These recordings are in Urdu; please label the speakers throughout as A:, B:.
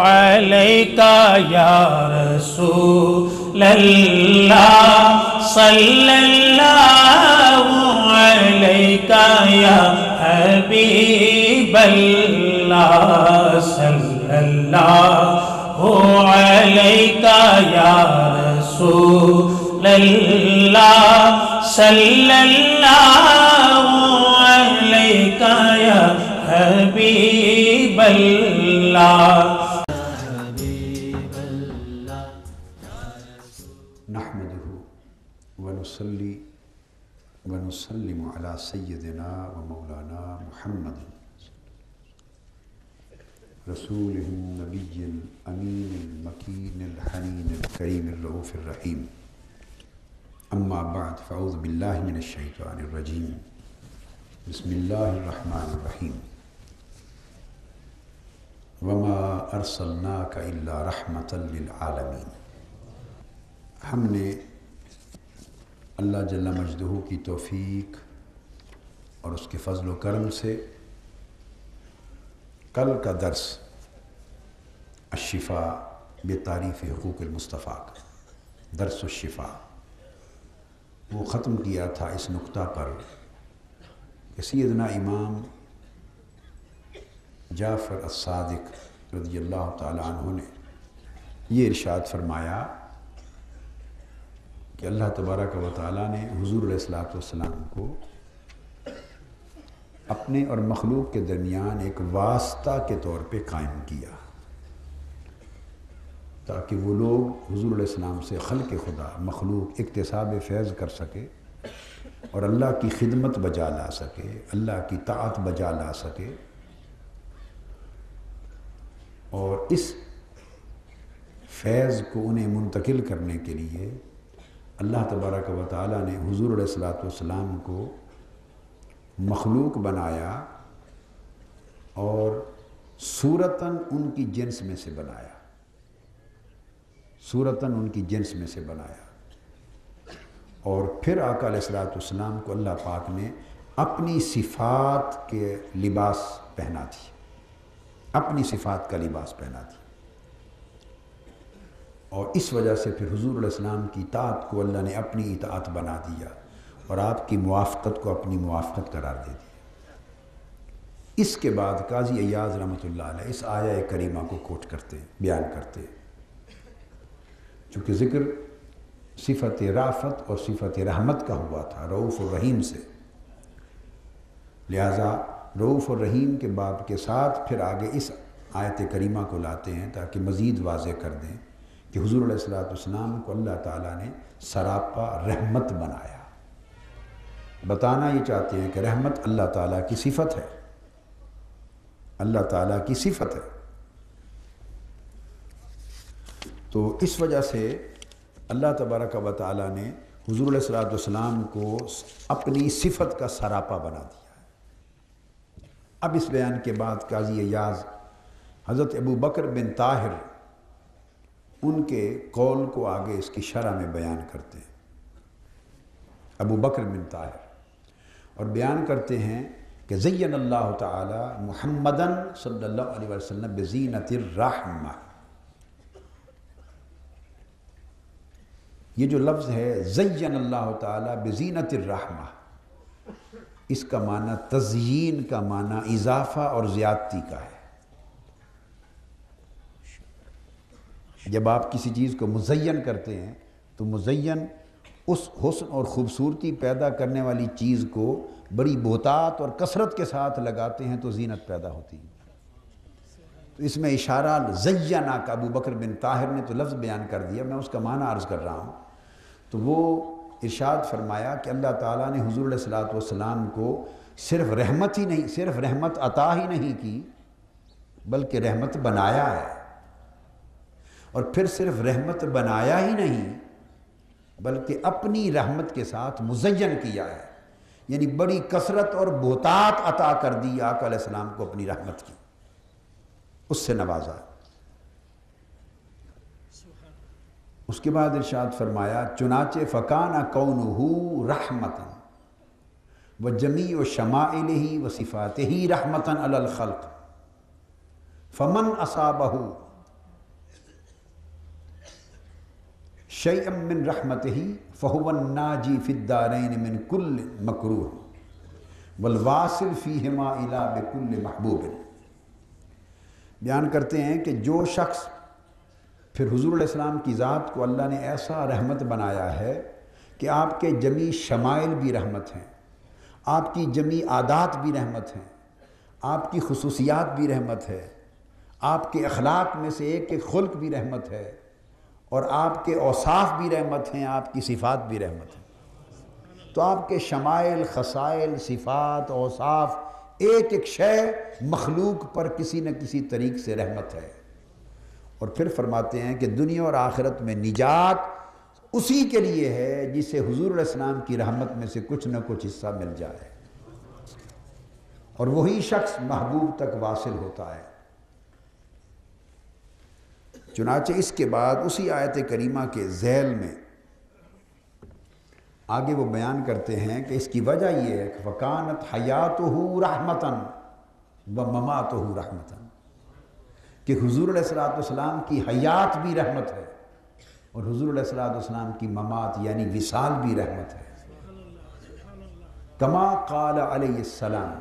A: علیکہ یا رسول اللہ صلی اللہ علیکہ یا حبیب اللہ صلی اللہ علیکہ یا رسول اللہ صلی اللہ علیکہ یا حبیب اللہ
B: نحمده ونصلي ونسلم على سيدنا ومولانا محمد رسوله النبي الأمين المكين الحنين الكريم الرؤوف الرحيم أما بعد فأعوذ بالله من الشيطان الرجيم بسم الله الرحمن الرحيم وما أرسلناك إلا رحمة للعالمين۔ ہم نے اللہ جل مجدہ کی توفیق اور اس کے فضل و کرم سے کل کا درس الشفاء بتعریف حقوق المصطفیٰ کا درس الشفاء وہ ختم کیا تھا اس نقطہ پر کہ سیدنا امام جعفر الصادق رضی اللہ تعالی عنہ نے یہ ارشاد فرمایا کہ اللہ تبارک و تعالیٰ نے حضور علیہ السلام کو اپنے اور مخلوق کے درمیان ایک واسطہ کے طور پہ قائم کیا تاکہ وہ لوگ حضور علیہ السلام سے خلق خدا مخلوق اکتساب فیض کر سکے اور اللہ کی خدمت بجا لا سکے، اللہ کی طاعت بجا لا سکے۔ اور اس فیض کو انہیں منتقل کرنے کے لیے اللہ تبارک و تعالیٰ نے حضور علیہ السلام کو مخلوق بنایا اور صورتاً ان کی جنس میں سے بنایا، صورتاً ان کی جنس میں سے بنایا۔ اور پھر آقا علیہ السلام کو اللہ پاک نے اپنی صفات کے لباس پہنا دی، اپنی صفات کا لباس پہنا دی، اور اس وجہ سے پھر حضور علیہ السلام کی اطاعت کو اللہ نے اپنی اطاعت بنا دیا اور آپ کی موافقت کو اپنی موافقت قرار دے دیا۔ اس کے بعد قاضی ایاز رحمۃ اللہ علیہ اس آیہ کریمہ کو کوٹ کرتے بیان کرتے، چونکہ ذکر صفت رافت اور صفت رحمت کا ہوا تھا رؤوف الرحیم سے، لہٰذا رؤوف الرحیم کے باب کے ساتھ پھر آگے اس آیت کریمہ کو لاتے ہیں تاکہ مزید واضح کر دیں کہ حضور علیہ السلام کو اللہ تعالیٰ نے سراپا رحمت بنایا۔ بتانا یہ چاہتے ہیں کہ رحمت اللہ تعالیٰ کی صفت ہے، اللہ تعالیٰ کی صفت ہے۔ تو اس وجہ سے اللہ تبارک و تعالیٰ نے حضور علیہ السلام کو اپنی صفت کا سراپا بنا دیا ہے۔ اب اس بیان کے بعد قاضی ایاز حضرت ابو بکر بن طاہر ان کے قول کو آگے اس کی شرح میں بیان کرتے ہیں، ابو بکر بن طاہر، اور بیان کرتے ہیں کہ زین اللہ تعالی محمدً صلی اللہ علیہ وسلم بزینت الرحمہ۔ یہ جو لفظ ہے زین اللہ تعالی بزینت الرحمہ، اس کا معنی تزیین کا معنی اضافہ اور زیادتی کا ہے۔ جب آپ کسی چیز کو مزین کرتے ہیں تو مزین اس حسن اور خوبصورتی پیدا کرنے والی چیز کو بڑی بہتات اور کثرت کے ساتھ لگاتے ہیں تو زینت پیدا ہوتی ہے۔ تو اس میں اشارہ زینا کا ابو بکر بن طاہر نے تو لفظ بیان کر دیا، میں اس کا معنی عرض کر رہا ہوں۔ تو وہ ارشاد فرمایا کہ اللہ تعالیٰ نے حضور علیہ السلام کو صرف رحمت ہی نہیں، صرف رحمت عطا ہی نہیں کی بلکہ رحمت بنایا ہے، اور پھر صرف رحمت بنایا ہی نہیں بلکہ اپنی رحمت کے ساتھ مزین کیا ہے، یعنی بڑی کثرت اور بہتات عطا کر دی آقا علیہ السلام کو اپنی رحمت کی، اس سے نوازا۔ اس کے بعد ارشاد فرمایا چنانچہ فکانہ کونہ رحمتاً وجمیع شمائلہ وصفاتہ رحمتاً علی الخلق، فمن اصابہ شیئا من رحمتہ فہو الناجی فی الدارین من کل مکروہ والواصل فیہما الی بکل محبوب۔ بیان کرتے ہیں کہ جو شخص پھر حضور علیہ السلام کی ذات کو اللہ نے ایسا رحمت بنایا ہے کہ آپ کے جمی شمائل بھی رحمت ہیں، آپ کی جمی عادات بھی رحمت ہیں، آپ کی خصوصیات بھی رحمت ہے، آپ کے اخلاق میں سے ایک ایک خلق بھی رحمت ہے، اور آپ کے اوصاف بھی رحمت ہیں، آپ کی صفات بھی رحمت ہیں۔ تو آپ کے شمائل، خصائل، صفات، اوصاف، ایک ایک شے مخلوق پر کسی نہ کسی طریق سے رحمت ہے۔ اور پھر فرماتے ہیں کہ دنیا اور آخرت میں نجات اسی کے لیے ہے جسے حضور علیہ السلام کی رحمت میں سے کچھ نہ کچھ حصہ مل جائے، اور وہی شخص محبوب تک واصل ہوتا ہے۔ چنانچہ اس کے بعد اسی آیت کریمہ کے ذیل میں آگے وہ بیان کرتے ہیں کہ اس کی وجہ یہ ہے کہ فَكَانَتْ حَيَاتُهُ رَحْمَةً وَمَمَاتُهُ رَحْمَةً، کہ حضور علیہ السلام کی حیات بھی رحمت ہے اور حضور علیہ السلام کی ممات یعنی وصال بھی رحمت ہے۔ کما قال علیہ السلام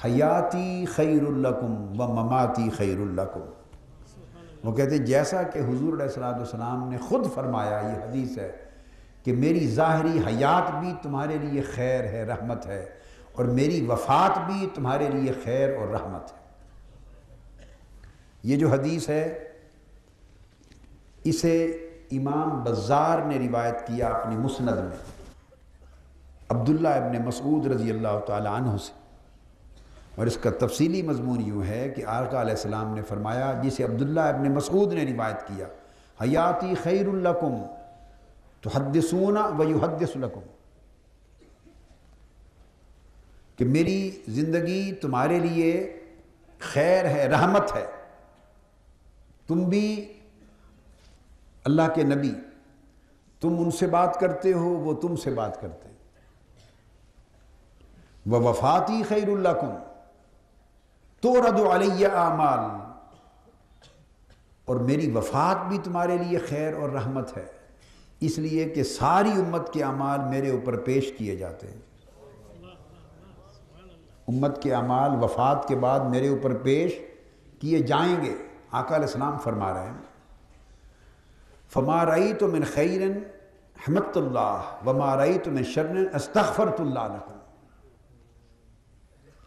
B: حیاتی خیر لکم ومماتی خیر لکم، وہ کہتے ہیں جیسا کہ حضور علیہ السلام نے خود فرمایا، یہ حدیث ہے کہ میری ظاہری حیات بھی تمہارے لیے خیر ہے، رحمت ہے، اور میری وفات بھی تمہارے لیے خیر اور رحمت ہے۔ یہ جو حدیث ہے اسے امام بزار نے روایت کیا اپنی مسند میں عبداللہ ابن مسعود رضی اللہ تعالی عنہ سے، اور اس کا تفصیلی مضمون یوں ہے کہ آقا علیہ السلام نے فرمایا، جسے عبداللہ ابن مسعود نے روایت کیا، حیاتی خیر لکم تحدثون ویحدث لکم، کہ میری زندگی تمہارے لیے خیر ہے، رحمت ہے، تم بھی اللہ کے نبی، تم ان سے بات کرتے ہو، وہ تم سے بات کرتے ہیں۔ وَوَفَاتِي خَيْرٌ لَكُمْ تُعْرَضُ عَلَيَّ أَعْمَالٌ، اور میری وفات بھی تمہارے لیے خیر اور رحمت ہے، اس لیے کہ ساری امت کے اعمال میرے اوپر پیش کیے جاتے ہیں۔ امت کے اعمال وفات کے بعد میرے اوپر پیش کیے جائیں گے۔ آقا علیہ السلام فرما رہے ہیں فَمَا رَأَيْتُ مِنْ خَيْرٍ حَمَدْتُ اللَّهَ وَمَا رَأَيْتُ مِنْ شَرٍّ أَسْتَغْفَرْتُ اللَّهَ لَكُمْ،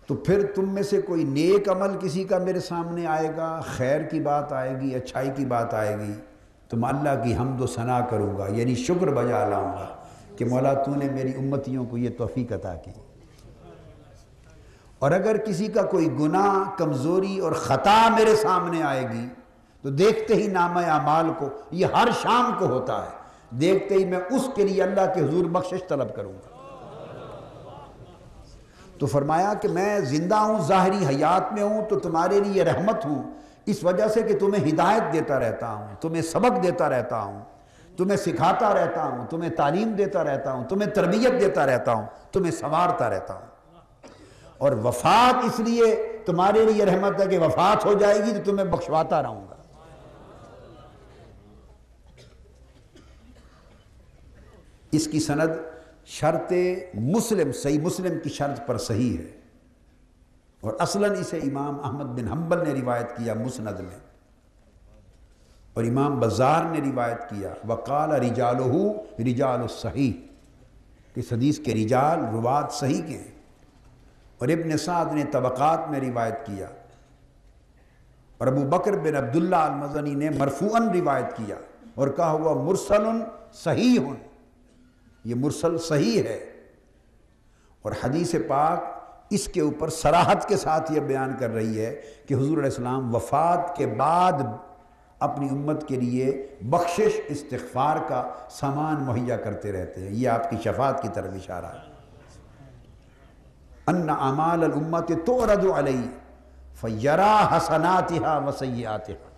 B: تو پھر تم میں سے کوئی نیک عمل کسی کا میرے سامنے آئے گا، خیر کی بات آئے گی، اچھائی کی بات آئے گی، تو میں اللہ کی حمد و ثنا کروں گا، یعنی شکر بجا لاؤں گا کہ مولا تو نے میری امتیوں کو یہ توفیق عطا کی۔ اور اگر کسی کا کوئی گناہ، کمزوری اور خطا میرے سامنے آئے گی تو دیکھتے ہی نامہ اعمال کو، یہ ہر شام کو ہوتا ہے، دیکھتے ہی میں اس کے لیے اللہ کے حضور بخشش طلب کروں گا۔ تو فرمایا کہ میں زندہ ہوں، ظاہری حیات میں ہوں تو تمہارے لیے رحمت ہوں، اس وجہ سے کہ تمہیں ہدایت دیتا رہتا ہوں، تمہیں سبق دیتا رہتا ہوں، تمہیں سکھاتا رہتا ہوں، تمہیں تعلیم دیتا رہتا ہوں، تمہیں تربیت دیتا رہتا ہوں، تمہیں سنوارتا رہتا ہوں۔ اور وفات اس لیے تمہارے لیے رحمت ہے کہ وفات ہو جائے گی تو تمہیں بخشواتا رہوں گا۔ اس کی سند شرط مسلم، صحیح مسلم کی شرط پر صحیح ہے، اور اصلاً اسے امام احمد بن حنبل نے روایت کیا مسند میں، اور امام بزار نے روایت کیا وقال رجالہ رجال الصحیح، کہ اس حدیث کے رجال روات صحیح کے ہیں، اور ابن سعد نے طبقات میں روایت کیا، اور ابو بکر بن عبداللہ المزنی نے مرفوعاً روایت کیا اور کہا ہوا مرسل صحیح، یہ مرسل صحیح ہے۔ اور حدیث پاک اس کے اوپر صراحت کے ساتھ یہ بیان کر رہی ہے کہ حضور علیہ السلام وفات کے بعد اپنی امت کے لیے بخشش، استغفار کا سامان مہیا کرتے رہتے ہیں، یہ آپ کی شفاعت کی طرف اشارہ ہے۔ ان اعمال الامت تعرض علیہ فیرا حسناتها وسیئاتها،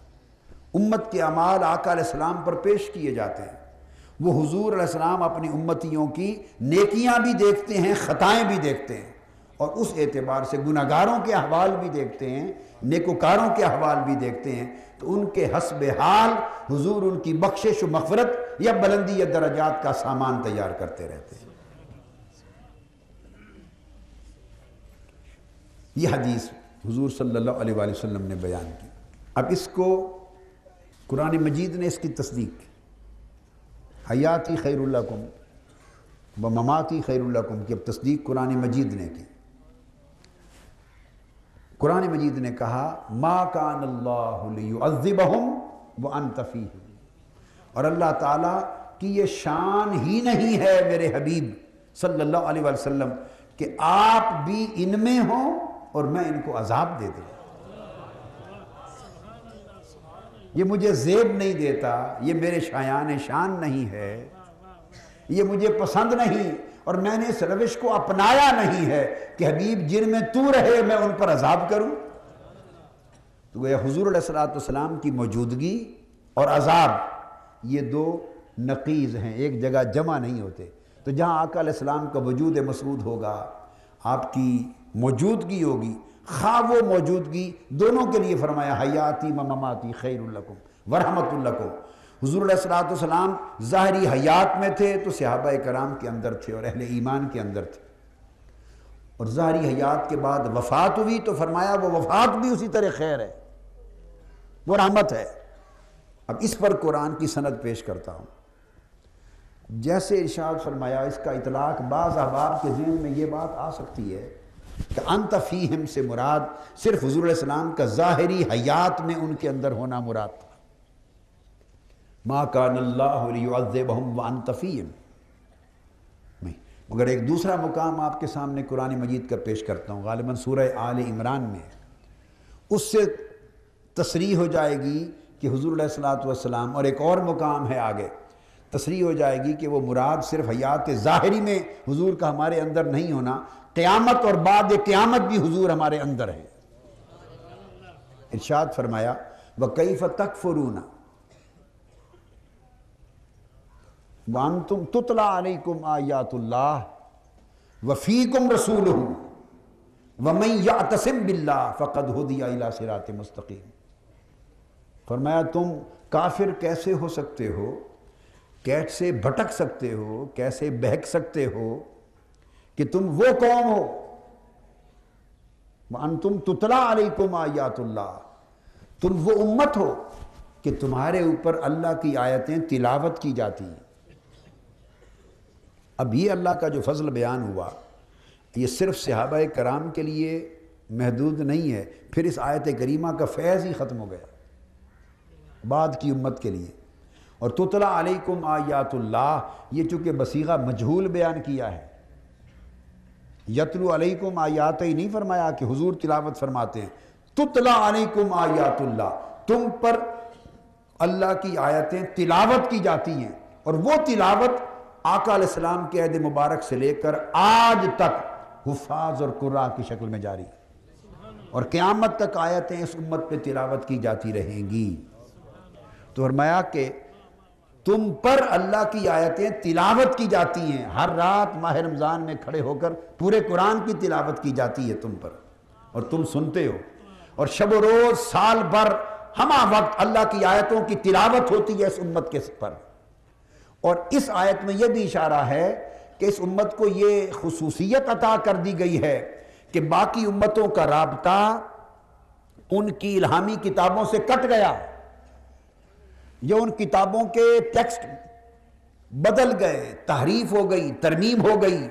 B: امت کے اعمال آقا علیہ السلام پر پیش کیے جاتے ہیں، وہ حضور علیہ السلام اپنی امتیوں کی نیکیاں بھی دیکھتے ہیں، خطائیں بھی دیکھتے ہیں، اور اس اعتبار سے گناہگاروں کے احوال بھی دیکھتے ہیں، نیکوکاروں کے احوال بھی دیکھتے ہیں، تو ان کے حسب حال حضور ان کی بخشش و مغفرت یا بلندی یا درجات کا سامان تیار کرتے رہتے ہیں۔ یہ حدیث حضور صلی اللہ علیہ وآلہ وسلم نے بیان کی۔ اب اس کو قرآن مجید نے اس کی تصدیق کی، حیاتی خیر لکم و مماتی خیر لکم کی اب تصدیق قرآن مجید نے کی۔ قرآن مجید نے کہا ما کان اللہ لیعذبہم وانت فیہم، اور اللہ تعالیٰ کی یہ شان ہی نہیں ہے میرے حبیب صلی اللہ علیہ وآلہ وسلم کہ آپ بھی ان میں ہوں اور میں ان کو عذاب دے دوں۔ یہ مجھے زیب نہیں دیتا، یہ میرے شایان شان نہیں ہے، یہ مجھے پسند نہیں، اور میں نے اس روش کو اپنایا نہیں ہے کہ حبیب جن میں تو رہے میں ان پر عذاب کروں۔ تو گویا حضور علیہ السلام کی موجودگی اور عذاب یہ دو نقیض ہیں، ایک جگہ جمع نہیں ہوتے۔ تو جہاں آقا علیہ السلام کا وجود مسعود ہوگا، آپ کی موجودگی ہوگی، خواہ وہ موجودگی دونوں کے لیے فرمایا حیاتی و مماتی خیر لکم ورحمت لکم۔ حضور علیہ السلام ظاہری حیات میں تھے تو صحابہ کرام کے اندر تھے اور اہل ایمان کے اندر تھے، اور ظاہری حیات کے بعد وفات ہوئی تو فرمایا وہ وفات بھی اسی طرح خیر ہے، وہ رحمت ہے۔ اب اس پر قرآن کی سند پیش کرتا ہوں۔ جیسے ارشاد فرمایا، اس کا اطلاق بعض احباب کے ذہن میں یہ بات آ سکتی ہے کہ انت فیہم سے مراد صرف حضور علیہ السلام کا ظاہری حیات میں ان کے اندر ہونا مراد تھا۔ ما کان اللہ لیعذبہم وانت فیہم نہیں، مگر ایک دوسرا مقام آپ کے سامنے قرآن مجید کا پیش کرتا ہوں، غالباً سورہ آل عمران میں، اس سے تصریح ہو جائے گی کہ حضور علیہ السلام، اور ایک اور مقام ہے آگے، تصریح ہو جائے گی کہ وہ مراد صرف حیات ظاہری میں حضور کا ہمارے اندر نہیں ہونا، قیامت اور بعد قیامت بھی حضور ہمارے اندر ہے۔ ارشاد فرمایا وَكَيْفَ تَكْفُرُونَ وَأَنْتُمْ تُتْلَى عَلَيْكُمْ آيَاتُ اللَّهِ وَفِيكُمْ رَسُولُهُ وَمَنْ يَعْتَصِمْ بِاللَّهِ فَقَدْ هُدِيَ إِلَى صِرَاطٍ مُسْتَقِيمٍ۔ فرمایا تم کافر کیسے ہو سکتے ہو، کیسے بھٹک سکتے ہو، کیسے بہک سکتے ہو کہ تم وہ قوم ہو، وَأَنْتُمْ تُتْلَى عَلَيْكُمْ آيَاتُ اللَّهِ، تم وہ امت ہو کہ تمہارے اوپر اللہ کی آیتیں تلاوت کی جاتی ہیں۔ اب یہ اللہ کا جو فضل بیان ہوا یہ صرف صحابہ کرام کے لیے محدود نہیں ہے، پھر اس آیت کریمہ کا فیض ہی ختم ہو گیا بعد کی امت کے لیے۔ اور تتلا علیکم آیات اللہ، یہ چونکہ بصیغہ مجہول بیان کیا ہے، یتلو علیکم آیات ہی نہیں فرمایا کہ حضور تلاوت فرماتے ہیں، تتلا علیکم آیات اللہ، تم پر اللہ کی آیتیں تلاوت کی جاتی ہیں، اور وہ تلاوت آقا علیہ السلام کے عہد مبارک سے لے کر آج تک حفاظ اور قراء کی شکل میں جاری، اور قیامت تک آیتیں اس امت پہ تلاوت کی جاتی رہیں گی۔ تو فرمایا کہ تم پر اللہ کی آیتیں تلاوت کی جاتی ہیں، ہر رات ماہ رمضان میں کھڑے ہو کر پورے قرآن کی تلاوت کی جاتی ہے تم پر، اور تم سنتے ہو، اور شب و روز سال بھر ہمہ وقت اللہ کی آیتوں کی تلاوت ہوتی ہے اس امت کے پر۔ اور اس آیت میں یہ بھی اشارہ ہے کہ اس امت کو یہ خصوصیت عطا کر دی گئی ہے کہ باقی امتوں کا رابطہ ان کی الہامی کتابوں سے کٹ گیا، جو ان کتابوں کے ٹیکسٹ بدل گئے، تحریف ہو گئی، ترمیم ہو گئی،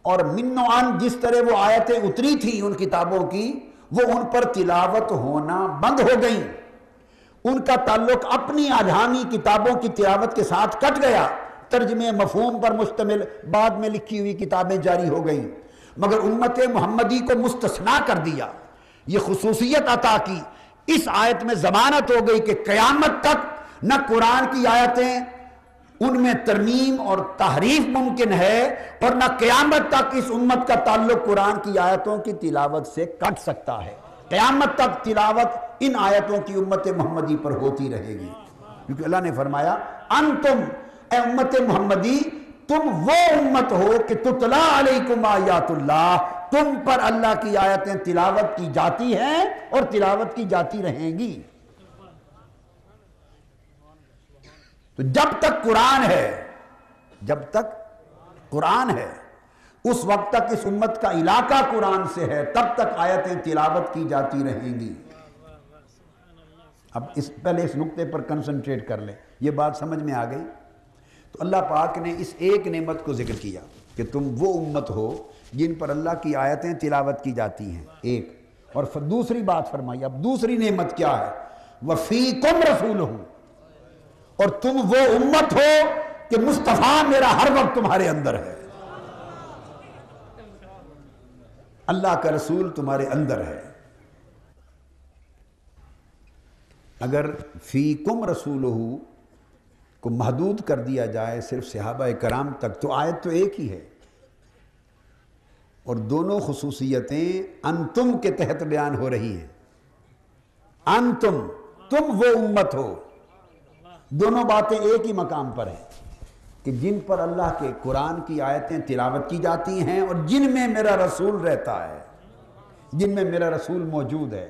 B: اور من و عن جس طرح وہ آیتیں اتری تھیں ان کتابوں کی وہ ان پر تلاوت ہونا بند ہو گئیں، ان کا تعلق اپنی الہامی کتابوں کی تلاوت کے ساتھ کٹ گیا، ترجمے مفہوم پر مشتمل بعد میں لکھی ہوئی کتابیں جاری ہو گئیں، مگر امت محمدی کو مستثنا کر دیا، یہ خصوصیت عطا کی۔ اس آیت میں ضمانت ہو گئی کہ قیامت تک نہ قرآن کی آیتیں ان میں ترمیم اور تحریف ممکن ہے، اور نہ قیامت تک اس امت کا تعلق قرآن کی آیتوں کی تلاوت سے کٹ سکتا ہے۔ قیامت تک تلاوت ان آیتوں کی امت محمدی پر ہوتی رہے گی، کیونکہ اللہ نے فرمایا انتم، اے امت محمدی، تم وہ امت ہو کہ تتلا علیکم آیات اللہ، تم پر اللہ کی آیتیں تلاوت کی جاتی ہیں اور تلاوت کی جاتی رہیں گی۔ تو جب تک قرآن ہے، جب تک قرآن ہے، اس وقت تک اس امت کا علاقہ قرآن سے ہے، تب تک آیتیں تلاوت کی جاتی رہیں گی۔ اب پہلے اس نقطے پر کنسنٹریٹ کر لیں، یہ بات سمجھ میں آ گئی؟ تو اللہ پاک نے اس ایک نعمت کو ذکر کیا کہ تم وہ امت ہو جن پر اللہ کی آیتیں تلاوت کی جاتی ہیں، ایک، اور دوسری بات فرمائی، اب دوسری نعمت کیا ہے؟ وَفِيكُمْ رَسُولُهُ، اور تم وہ امت ہو کہ مصطفیٰ میرا ہر وقت تمہارے اندر ہے، اللہ کا رسول تمہارے اندر ہے۔ اگر فیکم رسولہ کو محدود کر دیا جائے صرف صحابہ کرام تک تو آیت تو ایک ہی ہے، اور دونوں خصوصیتیں انتم کے تحت بیان ہو رہی ہیں۔ انتم، تم وہ امت ہو، دونوں باتیں ایک ہی مقام پر ہیں کہ جن پر اللہ کے قرآن کی آیتیں تلاوت کی جاتی ہیں اور جن میں میرا رسول رہتا ہے، جن میں میرا رسول موجود ہے۔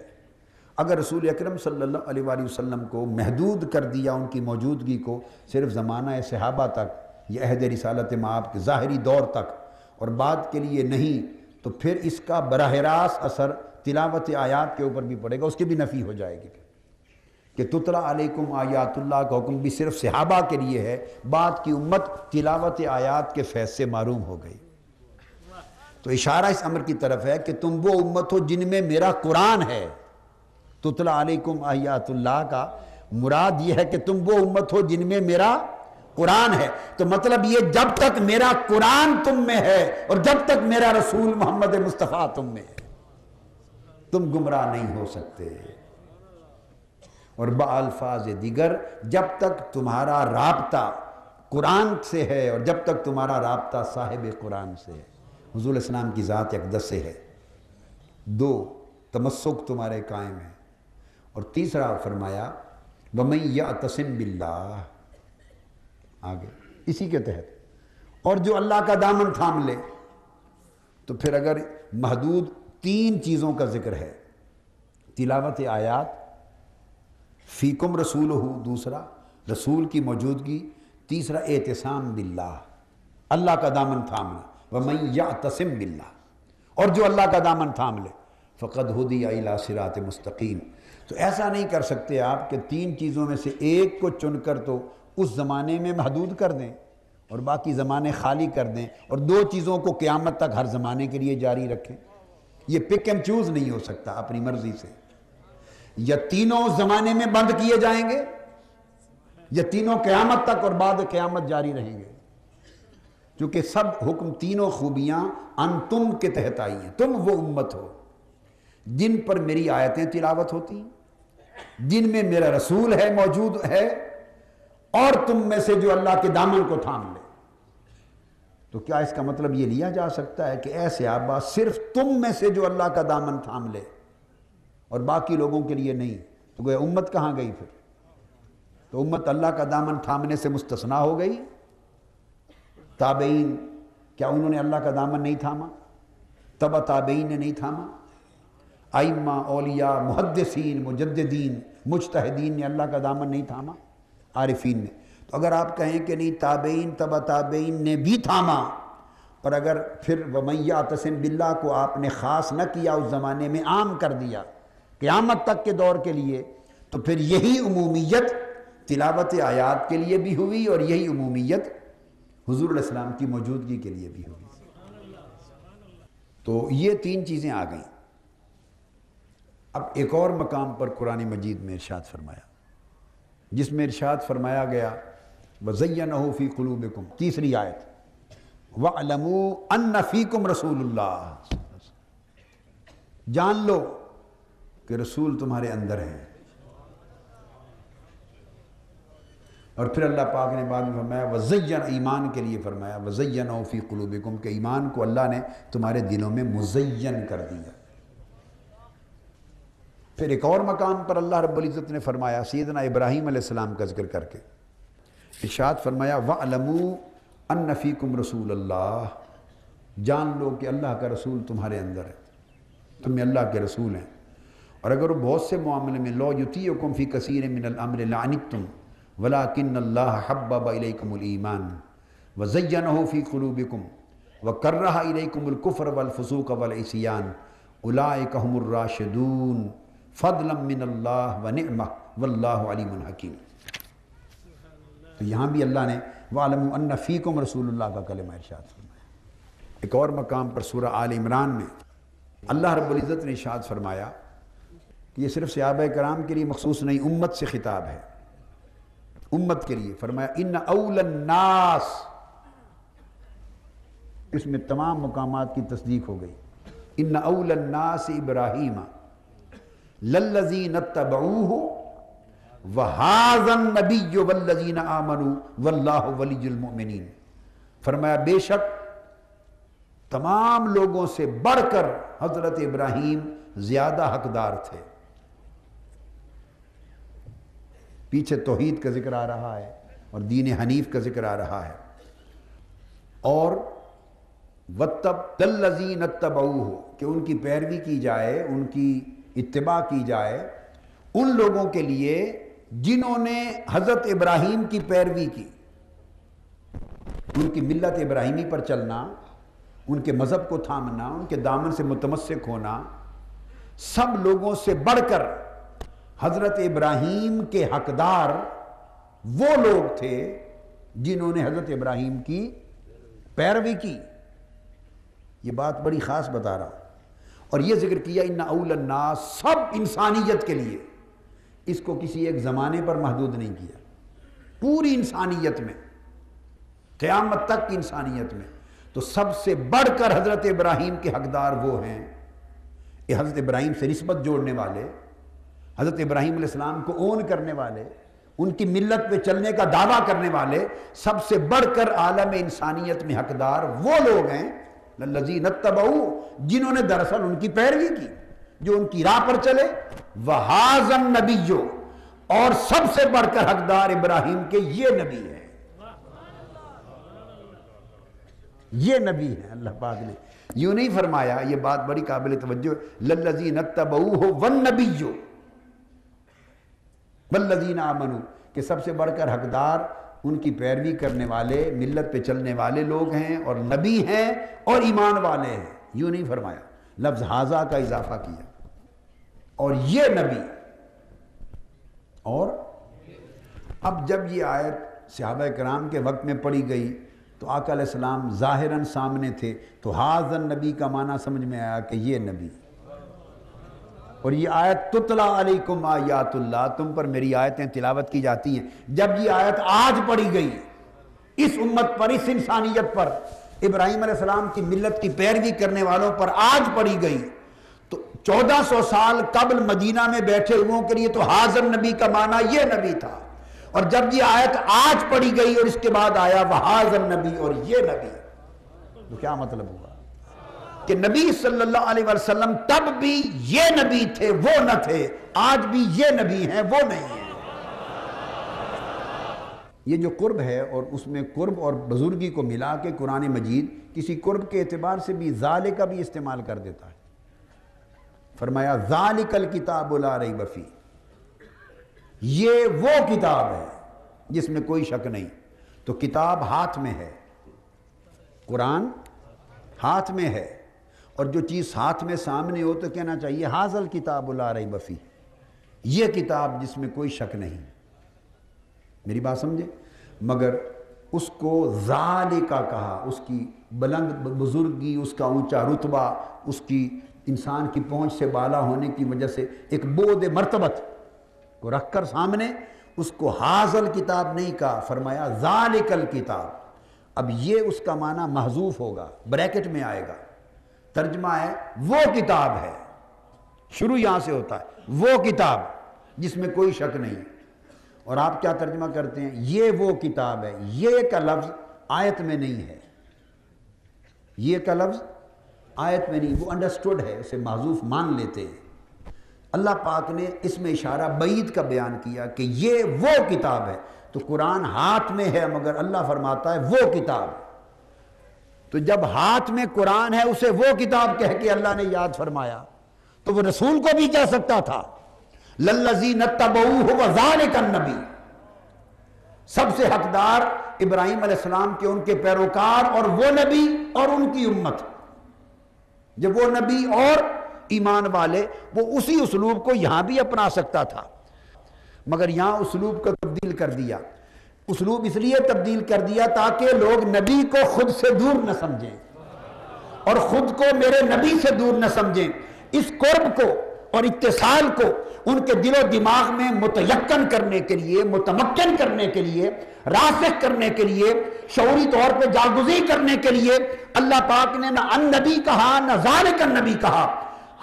B: اگر رسول اکرم صلی اللہ علیہ وآلہ وسلم کو محدود کر دیا ان کی موجودگی کو صرف زمانہ صحابہ تک یا عہد رسالت مآب کے ظاہری دور تک اور بعد کے لیے نہیں، تو پھر اس کا براہ راست اثر تلاوت آیات کے اوپر بھی پڑے گا، اس کی بھی نفی ہو جائے گی کہ تتلا علیکم آیات اللہ کا حکم بھی صرف صحابہ کے لیے ہے، بعد کی امت تلاوت آیات کے فیض سے معروم ہو گئی۔ تو اشارہ اس امر کی طرف ہے کہ تم وہ امت ہو جن میں میرا قرآن ہے۔ تتلا علیکم آیات اللہ کا مراد یہ ہے کہ تم وہ امت ہو جن میں میرا قرآن ہے، تو مطلب یہ جب تک میرا قرآن تم میں ہے اور جب تک میرا رسول محمد مصطفیٰ تم میں ہے تم گمراہ نہیں ہو سکتے۔ اور بالفاظ دیگر جب تک تمہارا رابطہ قرآن سے ہے اور جب تک تمہارا رابطہ صاحب قرآن سے ہے، حضور السلام کی ذات اقدس سے ہے، دو، تمسک تمہارے قائم ہے، اور تیسرا فرمایا وَمَن يَعْتَصِم بِاللَّهِ، آگے اسی کے تحت، اور جو اللہ کا دامن تھام لے۔ تو پھر اگر محدود تین چیزوں کا ذکر ہے، تلاوت آیات، فیکم رسولہ دوسرا، رسول کی موجودگی، تیسرا اعتصام باللہ، اللہ کا دامن تھامنا، وَمَن يَعْتَصِم بِاللَّهِ، اور جو اللہ کا دامن تھام لے فقد ہدی الی صراط مستقیم۔ تو ایسا نہیں کر سکتے آپ کہ تین چیزوں میں سے ایک کو چن کر تو اس زمانے میں محدود کر دیں اور باقی زمانے خالی کر دیں، اور دو چیزوں کو قیامت تک ہر زمانے کے لیے جاری رکھیں۔ یہ پک اینڈ چوز نہیں ہو سکتا اپنی مرضی سے، یا تینوں زمانے میں بند کیے جائیں گے یا تینوں قیامت تک اور بعد قیامت جاری رہیں گے، کیونکہ سب حکم، تینوں خوبیاں انتم کے تحت آئی ہیں۔ تم وہ امت ہو جن پر میری آیتیں تلاوت ہوتی ہیں، جن میں میرا رسول ہے، موجود ہے، اور تم میں سے جو اللہ کے دامن کو تھام لے۔ تو کیا اس کا مطلب یہ لیا جا سکتا ہے کہ اے صحابہ صرف تم میں سے جو اللہ کا دامن تھام لے اور باقی لوگوں کے لیے نہیں؟ تو گویا امت کہاں گئی پھر؟ تو امت اللہ کا دامن تھامنے سے مستثنا ہو گئی۔ تابعین، کیا انہوں نے اللہ کا دامن نہیں تھاما؟ تبع تابعین نے نہیں تھاما؟ ائمہ، اولیاء، محدثین، مجددین، مجتہدین نے اللہ کا دامن نہیں تھاما؟ عارفین نے؟ تو اگر آپ کہیں کہ نہیں، تابعین، تبع تابعین نے بھی تھاما، اور اگر پھر وَمَن يَعْتَصِم بِاللَّهِ کو آپ نے خاص نہ کیا، اس زمانے میں عام کر دیا قیامت تک کے دور کے لیے، تو پھر یہی عمومیت تلاوت آیات کے لیے بھی ہوئی اور یہی عمومیت حضور علیہ السلام کی موجودگی کے لیے بھی ہوئی۔ تو یہ تین چیزیں آ گئیں۔ اب ایک اور مقام پر قرآن مجید میں ارشاد فرمایا، جس میں ارشاد فرمایا گیا وَزَيَّنَهُ فِي قُلُوبِكُمْ، تیسری آیت، وَاعْلَمُوا أَنَّ فِيكُمْ رَسُولُ اللَّهِ، جان لو کہ رسول تمہارے اندر ہیں۔ اور پھر اللہ پاک نے بعد میں فرمایا وَزَيَّنَ، ایمان کے لیے فرمایا وَزَيَّنَهُ فِي قُلُوبِكُمْ، کہ ایمان کو اللہ نے تمہارے دلوں میں مزین کر دیا۔ پھر ایک اور مقام پر اللہ رب العزت نے فرمایا سیدنا ابراہیم علیہ السلام کا ذکر کر کے ارشاد فرمایا وَاعْلَمُوا أَنَّ فِيكُمْ رَسُولَ اللَّهِ، جان لو کہ اللہ کا رسول تمہارے اندر ہے، تم میں اللہ کے رسول ہیں۔ اور اگر وہ بہت سے معاملے میں لو یطیعکم فی کثیر من الامر لعنتم ولکن اللہ حبب الیکم الایمان وزینہ فی قلوبکم وکرہ الیکم الکفر والفسوق والعصیان اولئک هم الراشدون فضلا من اللہ ونعمہ واللہ علیم حکیم۔ تو یہاں بھی اللہ نے وَاعْلَمُوا أَنَّ فِيكُمْ رسول اللہ کا کلمہ ارشاد فرمایا۔ ایک اور مقام پر سورہ آل عمران میں اللہ رب العزت نے ارشاد فرمایا کہ یہ صرف صحابہ کرام کے لیے مخصوص نہیں، امت سے خطاب ہے، امت کے لیے فرمایا ان اول الناس، اس میں تمام مقامات کی تصدیق ہو گئی۔ ان اول الناس ابراہیم للذین اتبعوہ وَهَذَا النَّبِيُّ وَالَّذِينَ آمَنُوا وَاللَّهُ وَلِيُّ الْمُؤْمِنِينَ، فرمایا بے شک تمام لوگوں سے بڑھ کر حضرت ابراہیم زیادہ حقدار تھے۔ پیچھے توحید کا ذکر آ رہا ہے اور دین حنیف کا ذکر آ رہا ہے، اور وَاتَّبَعُوا الَّذِينَ اتَّبَعُوهُ کہ ان کی پیروی کی جائے، ان کی اتباع کی جائے ان لوگوں کے لیے جنہوں نے حضرت ابراہیم کی پیروی کی، ان کی ملت ابراہیمی پر چلنا، ان کے مذہب کو تھامنا، ان کے دامن سے متمسک ہونا، سب لوگوں سے بڑھ کر حضرت ابراہیم کے حقدار وہ لوگ تھے جنہوں نے حضرت ابراہیم کی پیروی کی۔ یہ بات بڑی خاص بتا رہا ہوں، اور یہ ذکر کیا ان اول الناس، سب انسانیت کے لیے، اس کو کسی ایک زمانے پر محدود نہیں کیا، پوری انسانیت میں، قیامت تک کی انسانیت میں۔ تو سب سے بڑھ کر حضرت ابراہیم کے حقدار وہ ہیں، یہ حضرت ابراہیم سے نسبت جوڑنے والے، حضرت ابراہیم علیہ السلام کو اون کرنے والے، ان کی ملت پہ چلنے کا دعویٰ کرنے والے، سب سے بڑھ کر عالم انسانیت میں حقدار وہ لوگ ہیں الذین اتبعوا، جنہوں نے دراصل ان کی پیروی کی، جو ان کی راہ پر چلے۔ وَهَذَا النَّبِيُّ، اور سب سے بڑھ کر حقدار ابراہیم کے یہ نبی ہے، یہ نبی ہے۔ اللہ پاک نے یوں نہیں فرمایا، یہ بات بڑی قابل توجہ، للذین اتبعوہ والنبی والذین آمنوا، کہ سب سے بڑھ کر حقدار ان کی پیروی کرنے والے، ملت پہ چلنے والے لوگ ہیں، اور نبی ہیں اور ایمان والے ہیں، یوں نہیں فرمایا، لفظ ہاذا کا اضافہ کیا، اور یہ نبی۔ اور اب جب یہ آیت صحابہ کرام کے وقت میں پڑھی گئی تو آقا علیہ السلام ظاہراً سامنے تھے، تو ہاذا النبی کا معنی سمجھ میں آیا کہ یہ نبی۔ اور یہ آیت تتلا علیکم آیات اللہ، تم پر میری آیتیں تلاوت کی جاتی ہیں۔ جب یہ آیت آج پڑھی گئی اس امت پر، اس انسانیت پر، ابراہیم علیہ السلام کی ملت کی پیروی کرنے والوں پر آج پڑھی گئی، تو 1400 سال قبل مدینہ میں بیٹھے ہوئوں کے لیے تو حاضر نبی کا معنی یہ نبی تھا، اور جب یہ آیت آج پڑھی گئی اور اس کے بعد آیا وحاضر نبی اور یہ نبی، تو کیا مطلب ہوا کہ نبی صلی اللہ علیہ وسلم تب بھی یہ نبی تھے، وہ نہ تھے، آج بھی یہ نبی ہیں، وہ نہیں ہیں۔ یہ جو قرب ہے، اور اس میں قرب اور بزرگی کو ملا کے قرآن مجید کسی قرب کے اعتبار سے بھی ذالک کا بھی استعمال کر دیتا ہے۔ فرمایا ذالک الکتاب لا ریب فیہ، یہ وہ کتاب ہے جس میں کوئی شک نہیں۔ تو کتاب ہاتھ میں ہے، قرآن ہاتھ میں ہے، اور جو چیز ہاتھ میں سامنے ہو تو کہنا چاہیے ھذا الکتاب لا ریب فیہ، یہ کتاب جس میں کوئی شک نہیں۔ میری بات سمجھے؟ مگر اس کو ذالکا کہا، اس کی بلند بزرگی، اس کا اونچا رتبہ، اس کی انسان کی پہنچ سے بالا ہونے کی وجہ سے ایک بعد مرتبت کو رکھ کر سامنے اس کو ھذا الکتاب نہیں کہا، فرمایا ذالک الکتاب۔ اب یہ اس کا معنی محذوف ہوگا، بریکٹ میں آئے گا، ترجمہ ہے وہ کتاب ہے، شروع یہاں سے ہوتا ہے، وہ کتاب جس میں کوئی شک نہیں۔ اور آپ کیا ترجمہ کرتے ہیں؟ یہ وہ کتاب ہے، یہ کا لفظ آیت میں نہیں ہے، یہ کا لفظ آیت میں نہیں، وہ انڈرسٹوڈ ہے، اسے محذوف مان لیتے ہیں۔ اللہ پاک نے اس میں اشارہ بعید کا بیان کیا کہ یہ وہ کتاب ہے، تو قرآن ہاتھ میں ہے مگر اللہ فرماتا ہے وہ کتاب، تو جب ہاتھ میں قرآن ہے اسے وہ کتاب کہہ کے اللہ نے یاد فرمایا تو وہ رسول کو بھی کہہ سکتا تھا للذین اتبعوہ وذالک النبی، سب سے حقدار ابراہیم علیہ السلام کے ان کے پیروکار اور وہ نبی اور ان کی امت. جب وہ نبی اور ایمان والے، وہ اسی اسلوب کو یہاں بھی اپنا سکتا تھا، مگر یہاں اسلوب کو تبدیل کر دیا. اسلوب اس لیے تبدیل کر دیا تاکہ لوگ نبی کو خود سے دور نہ سمجھیں اور خود کو میرے نبی سے دور نہ سمجھیں. اس قرب کو اور اتصال کو ان کے دل و دماغ میں متیقن کرنے کے لیے، متمکن کرنے کے لیے، راسخ کرنے کے لیے، شعوری طور پہ جاگزی کرنے کے لیے اللہ پاک نے نہ ان نبی کہا نہ ذالک النبی کہا،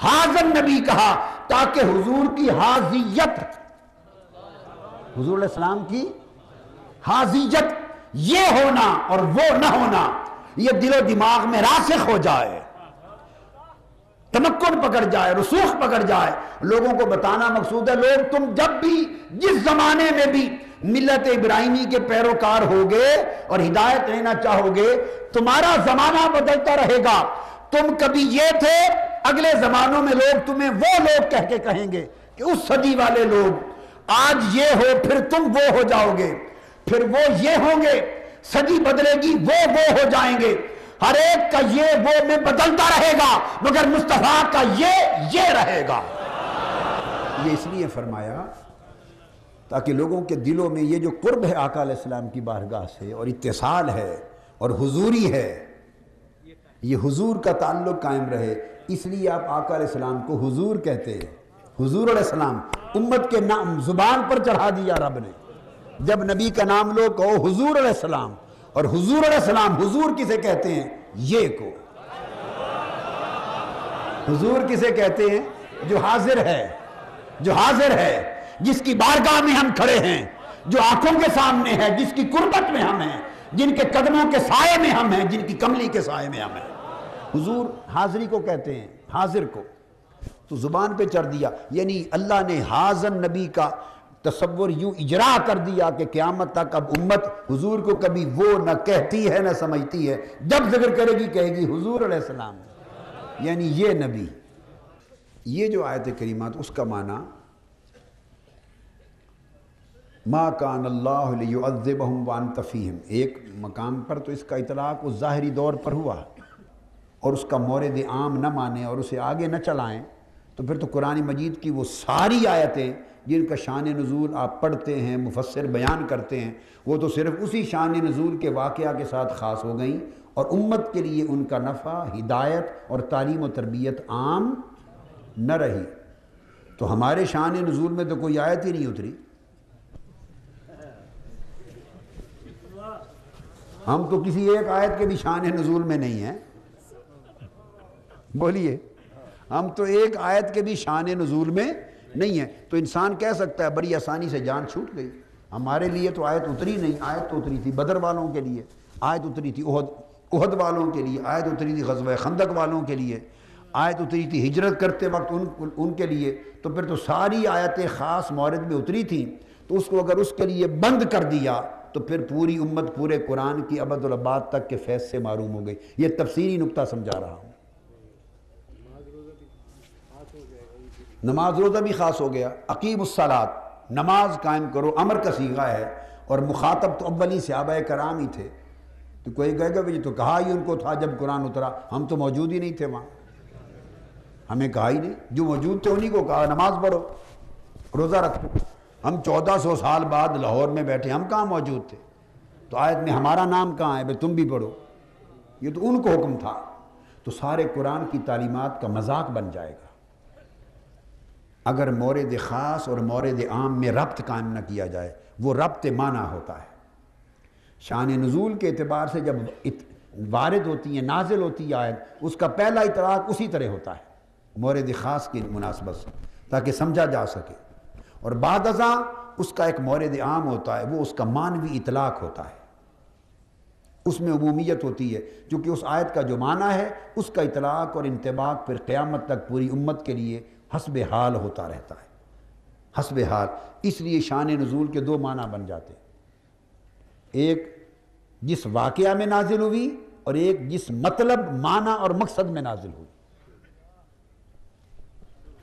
B: حاضر نبی کہا، تاکہ حضور کی حاضیت، حضور علیہ السلام کی حاضیت، یہ ہونا اور وہ نہ ہونا، یہ دل و دماغ میں راسخ ہو جائے، تمکن پکڑ جائے، رسوخ پکڑ جائے. لوگوں کو بتانا مقصود ہے لوگ تم جب بھی جس زمانے میں بھی ملت ابراہیمی کے پیروکار ہوگے اور ہدایت لینا چاہو گے، تمہارا زمانہ بدلتا رہے گا. تم کبھی یہ تھے، اگلے زمانوں میں لوگ تمہیں وہ لوگ کہہ کے کہیں گے کہ اس صدی والے لوگ، آج یہ ہو پھر تم وہ ہو جاؤ گے، پھر وہ یہ ہوں گے، صدی بدلے گی وہ ہو جائیں گے. ہر ایک کا یہ وہ میں بدلتا رہے گا، مگر مصطفیٰ کا یہ رہے گا. یہ اس لیے فرمایا تاکہ لوگوں کے دلوں میں یہ جو قرب ہے آقا علیہ السلام کی بارگاہ سے اور اتصال ہے اور حضوری ہے، یہ حضور کا تعلق قائم رہے. اس لیے آپ آقا علیہ السلام کو حضور کہتے ہیں. حضور علیہ السلام امت کے نام زبان پر چڑھا دیا رب نے. جب نبی کا نام لو کہو حضور علیہ السلام، اور حضور علیہ السلام حضور کسے کہتے ہیں؟ یہ کو حضور کسے کہتے ہیں؟ جو حاضر ہے، جو حاضر ہے، جس کی بارگاہ میں ہم کھڑے ہیں، جو آنکھوں کے سامنے ہے، جس کی قربت میں ہم ہیں، جن کے قدموں کے سائے میں ہم ہیں، جن کی کملی کے سائے میں ہم ہیں. حضور حاضری کو کہتے ہیں، حاضر کو. تو زبان پہ چڑھ دیا، یعنی اللہ نے حاضر نبی کا تصور یوں اجرا کر دیا کہ قیامت تک اب امت حضور کو کبھی وہ نہ کہتی ہے نہ سمجھتی ہے. جب ذکر کرے گی کہے گی حضور علیہ السلام، یعنی یہ نبی. یہ جو آیت کریمات اس کا معنی ما کان اللہ لیعذبہم وانت فیہم، ایک مقام پر تو اس کا اطلاق اس ظاہری دور پر ہوا، اور اس کا مورد عام نہ مانے اور اسے آگے نہ چلائیں تو پھر تو قرآن مجید کی وہ ساری آیتیں جن کا شان نزول آپ پڑھتے ہیں، مفسر بیان کرتے ہیں، وہ تو صرف اسی شان نزول کے واقعہ کے ساتھ خاص ہو گئیں اور امت کے لیے ان کا نفع، ہدایت اور تعلیم و تربیت عام نہ رہی. تو ہمارے شان نزول میں تو کوئی آیت ہی نہیں اتری. ہم تو کسی ایک آیت کے بھی شان نزول میں نہیں ہیں. بولیے، ہم تو ایک آیت کے بھی شان نزول میں نہیں ہے. تو انسان کہہ سکتا ہے بڑی آسانی سے جان چھوٹ گئی، ہمارے لیے تو آیت اتری نہیں. آیت تو اتری تھی بدر والوں کے لیے، آیت اتری تھی احد والوں کے لیے، آیت اتری تھی غزوہ خندق والوں کے لیے، آیت اتری تھی ہجرت کرتے وقت ان کے لیے. تو پھر تو ساری آیتیں خاص مورد میں اتری تھیں، تو اس کو اگر اس کے لیے بند کر دیا تو پھر پوری امت پورے قرآن کی ابد الآباد تک کے فیض سے معروم ہو گئی. یہ تفسیری نقطہ سمجھا رہا ہوں. نماز روزہ بھی خاص ہو گیا. اقیم الصلاۃ، نماز قائم کرو، امر کا صیغہ ہے، اور مخاطب تو اولی صحابہ کرام ہی تھے. تو کوئی کہے گا یہ تو کہا ہی ان کو تھا جب قرآن اترا، ہم تو موجود ہی نہیں تھے وہاں، ہمیں کہا ہی نہیں. جو موجود تھے انہی کو کہا نماز پڑھو، روزہ رکھو. ہم 1400 سال بعد لاہور میں بیٹھے، ہم کہاں موجود تھے؟ تو آیت میں ہمارا نام کہاں ہے بھئی تم بھی پڑھو؟ یہ تو ان کو حکم تھا. تو سارے قرآن کی تعلیمات کا مذاق بن جائے گا اگر مورد خاص اور مورد عام میں ربط قائم نہ کیا جائے. وہ ربط معنی ہوتا ہے. شان نزول کے اعتبار سے جب وارد ہوتی ہے، نازل ہوتی ہے آیت، اس کا پہلا اطلاق اسی طرح ہوتا ہے مورد خاص کی مناسبت سے، تاکہ سمجھا جا سکے. اور بعد ازاں اس کا ایک مورد عام ہوتا ہے، وہ اس کا معنوی اطلاق ہوتا ہے، اس میں عمومیت ہوتی ہے. چونکہ اس آیت کا جو معنی ہے اس کا اطلاق اور انطباق پھر قیامت تک پوری امت کے لیے حسب حال ہوتا رہتا ہے، حسب حال. اس لیے شان نزول کے دو معنی بن جاتے ہیں، ایک جس واقعہ میں نازل ہوئی اور ایک جس مطلب، معنی اور مقصد میں نازل ہوئی۔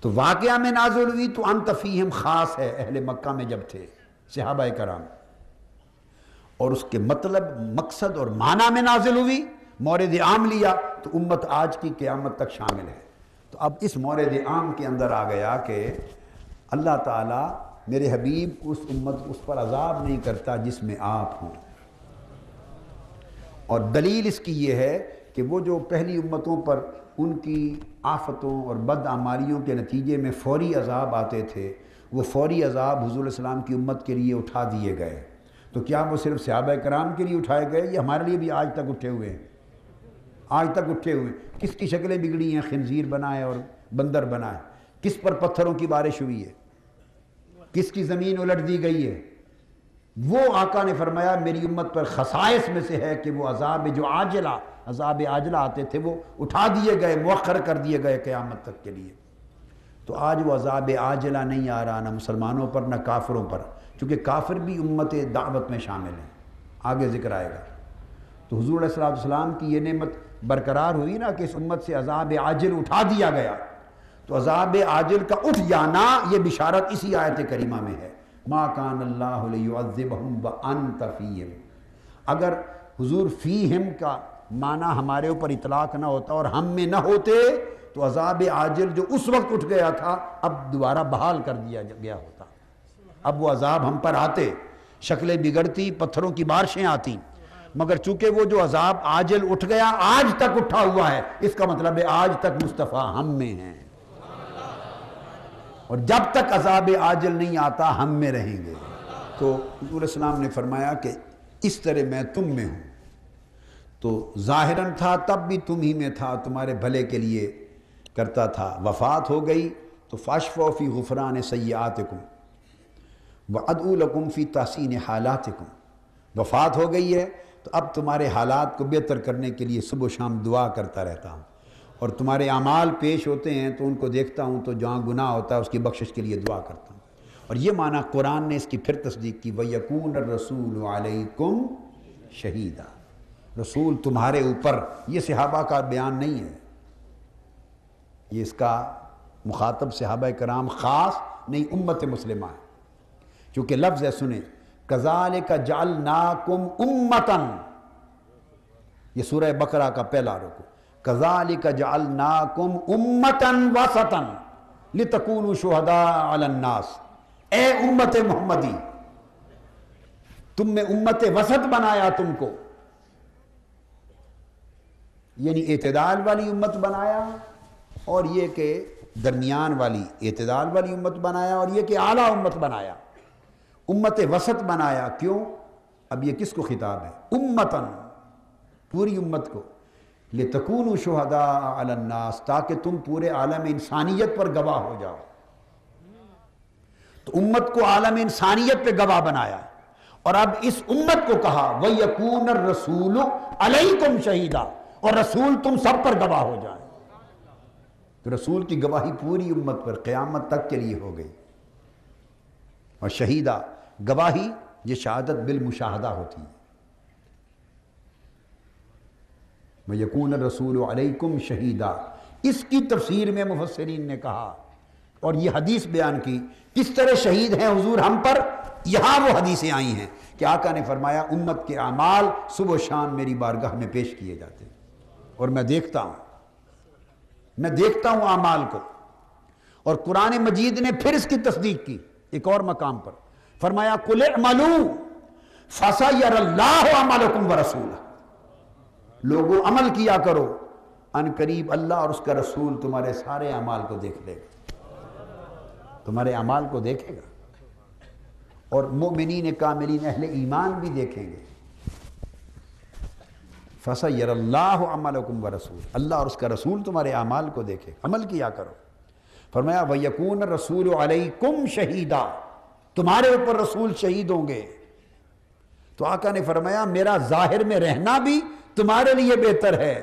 B: تو واقعہ میں نازل ہوئی تو انت فیہم خاص ہے، اہل مکہ میں جب تھے صحابہ کرام، اور اس کے مطلب، مقصد اور معنی میں نازل ہوئی، مورد عام لیا تو امت آج کی قیامت تک شامل ہے۔ تو اب اس مورد عام کے اندر آ گیا کہ اللہ تعالیٰ میرے حبیب اس امت اس پر عذاب نہیں کرتا جس میں آپ ہوں، اور دلیل اس کی یہ ہے کہ وہ جو پہلی امتوں پر ان کی آفتوں اور بدعمالیوں کے نتیجے میں فوری عذاب آتے تھے، وہ فوری عذاب حضور علیہ السلام کی امت کے لیے اٹھا دیے گئے۔ تو کیا وہ صرف صحابہ کرام کے لیے اٹھائے گئے؟ یہ ہمارے لیے بھی آج تک اٹھے ہوئے ہیں، آج تک اٹھے ہوئے ہیں۔ کس کی شکلیں بگڑی ہیں؟ خنزیر بنائے اور بندر بنائے۔ کس پر پتھروں کی بارش ہوئی ہے؟ کس کی زمین الٹ دی گئی ہے؟ وہ آقا نے فرمایا میری امت پر خصائص میں سے ہے کہ وہ عذاب جو عذاب عاجلہ آتے تھے وہ اٹھا دیے گئے، مؤخر کر دیے گئے قیامت تک کے لیے۔ تو آج وہ عذاب عاجلہ نہیں آ رہا، نہ مسلمانوں پر نہ کافروں پر، چونکہ کافر بھی امت دعوت میں شامل ہیں، آگے ذکر آئے گا۔ تو حضور علیہ السلام کی یہ نعمت برقرار ہوئی نا کہ اس امت سے عذاب عاجل اٹھا دیا گیا۔ تو عذاب عاجل کا اٹھ جانا یہ بشارت اسی آیت کریمہ میں ہے، ما کان اللہ لیعذبہم وانت فیہم۔ اگر حضور فیہم کا معنی ہمارے اوپر اطلاق نہ ہوتا اور ہم میں نہ ہوتے تو عذاب عاجل جو اس وقت اٹھ گیا تھا اب دوبارہ بحال کر دیا گیا ہوتا۔ اب وہ عذاب ہم پر آتے، شکلیں بگڑتی، پتھروں کی بارشیں آتی، مگر چونکہ وہ جو عذاب عاجل اٹھ گیا آج تک اٹھا ہوا ہے، اس کا مطلب ہے آج تک مصطفیٰ ہم میں ہیں، اور جب تک عذاب عاجل نہیں آتا ہم میں رہیں گے۔ تو حضور علیہ السلام نے فرمایا کہ اس طرح میں تم میں ہوں، تو ظاہراً تھا تب بھی تم ہی میں تھا، تمہارے بھلے کے لیے کرتا تھا۔ وفات ہو گئی تو فاشفعوا فی غفران سیئاتکم وادعو لکم فی تحسین حالاتکم۔ وفات ہو گئی ہے تو اب تمہارے حالات کو بہتر کرنے کے لیے صبح و شام دعا کرتا رہتا ہوں، اور تمہارے اعمال پیش ہوتے ہیں تو ان کو دیکھتا ہوں تو جہاں گناہ ہوتا ہے اس کی بخشش کے لیے دعا کرتا ہوں۔ اور یہ معنی قرآن نے اس کی پھر تصدیق کی، وَيَكُونَ الرَّسُولُ عَلَيْكُمْ شَهِيدًا، رسول تمہارے اوپر۔ یہ صحابہ کا بیان نہیں ہے، یہ اس کا مخاطب صحابہ کرام خاص نہیں، امت مسلمہ ہے، کیونکہ لفظ ہے، سنیں، كَذَلِكَ جَعَلْنَاكُمْ أُمَّةً، یہ سورہ بقرہ کا پہلا رکوع، كَذَلِكَ جَعَلْنَاكُمْ أُمَّةً وَسَطًا لِتَكُونُوا شُهَدَاءَ عَلَى النَّاسِ۔ اے امت محمدی، تم میں امت وسط بنایا تم کو، یعنی اعتدال والی امت بنایا، اور یہ کہ درمیان والی اعتدال والی امت بنایا، اور یہ کہ اعلیٰ امت بنایا، امت وسط بنایا۔ کیوں؟ اب یہ کس کو خطاب ہے؟ امتاً، پوری امت کو، لِتَكُونُوا شُهَدَاءَ عَلَى النَّاسِ، تاکہ تم پورے عالم انسانیت پر گواہ ہو جاؤ۔ تو امت کو عالم انسانیت پہ گواہ بنایا، اور اب اس امت کو کہا وَيَكُونَ الرَّسُولُ عَلَيْكُمْ شَهِيدًا، اور رسول تم سب پر گواہ ہو جائے۔ تو رسول کی گواہی پوری امت پر قیامت تک کے لیے ہو گئی۔ اور شہیدہ، گواہی یہ شہادت بالمشاہدہ ہوتی ہے۔ وَيَكُونَ الرَّسُولُ عَلَيْكُمْ شَهِيدًا، اس کی تفسیر میں مفسرین نے کہا اور یہ حدیث بیان کی، کس طرح شہید ہیں حضور ہم پر، یہاں وہ حدیثیں آئی ہیں کہ آقا نے فرمایا امت کے اعمال صبح و شام میری بارگاہ میں پیش کیے جاتے ہیں، اور میں دیکھتا ہوں اعمال کو۔ اور قرآن مجید نے پھر اس کی تصدیق کی ایک اور مقام پر، فرمایا قُلِ اعْمَلُوا فَسَيَرَى اللَّهُ عَمَلَكُمْ وَرَسُولُهُ، لوگوں عمل کیا کرو، ان قریب اللہ اور اس کا رسول تمہارے سارے اعمال کو دیکھ لے گا، تمہارے اعمال کو دیکھے گا، اور مومنین کاملین اہل ایمان بھی دیکھیں گے۔ فَسَيَرَى اللَّهُ عَمَلَكُمْ وَرَسُولُهُ، اللہ اور اس کا رسول تمہارے اعمال کو دیکھے، عمل کیا کرو۔ فرمایا وَيَكُونَ الرَّسُولُ عَلَيْكُمْ شَهِيدًا، تمہارے اوپر رسول شہید ہوں گے۔ تو آقا نے فرمایا میرا ظاہر میں رہنا بھی تمہارے لیے بہتر ہے،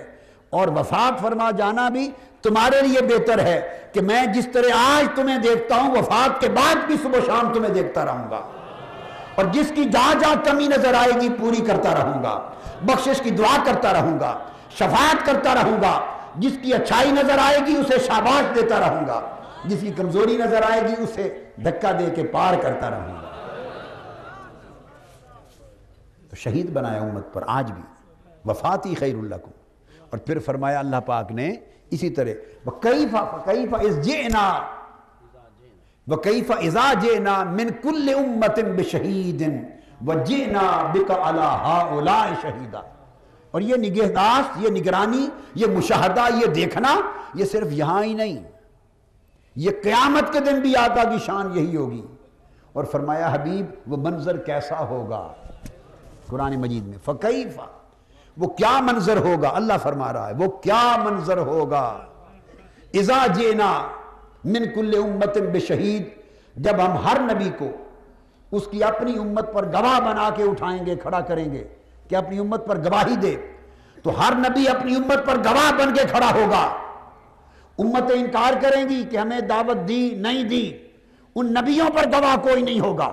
B: اور وفات فرما جانا بھی تمہارے لیے بہتر ہے، کہ میں جس طرح آج تمہیں دیکھتا ہوں وفات کے بعد بھی صبح و شام تمہیں دیکھتا رہوں گا، اور جس کی جہاں جہاں کمی نظر آئے گی پوری کرتا رہوں گا، بخشش کی دعا کرتا رہوں گا۔ شفاعت کرتا رہوں گا، جس کی اچھائی نظر آئے گی اسے شاباش دیتا رہوں گا، جس کی کمزوری نظر آئے گی اسے دھکا دے کے پار کرتا رہوں گا۔ تو شہید بنایا امت پر آج بھی، وفاتی خیر لکم۔ اور پھر فرمایا اللہ پاک نے اسی طرح وَكَيْفَ إِذْ جِئْنَا وَكَيْفَ إِذَا جِئْنَا مِنْ كُلِّ أُمَّةٍ بِشَهِيدٍ وَجِئْنَا بِكَ عَلَىٰ هَٰؤُلَاءِ شَهِيدًا۔ اور یہ نگہداشت، یہ نگرانی، یہ مشاہدہ، یہ دیکھنا، یہ صرف یہاں ہی نہیں، یہ قیامت کے دن بھی آقا کی شان یہی ہوگی۔ اور فرمایا حبیب وہ منظر کیسا ہوگا، قرآن مجید میں فَكَيْفَ، وہ کیا منظر ہوگا، اللہ فرما رہا ہے وہ کیا منظر ہوگا۔ اِذَا جِئْنَا مِن كُلِّ أُمَّةٍ بِشَهِيدٍ، جب ہم ہر نبی کو اس کی اپنی امت پر گواہ بنا کے اٹھائیں گے، کھڑا کریں گے کہ اپنی امت پر گواہی دے، تو ہر نبی اپنی امت پر گواہ بن کے کھڑا ہوگا۔ امتیں انکار کریں گی کہ ہمیں دعوت دی نہیں دی، ان نبیوں پر گواہ کوئی نہیں ہوگا۔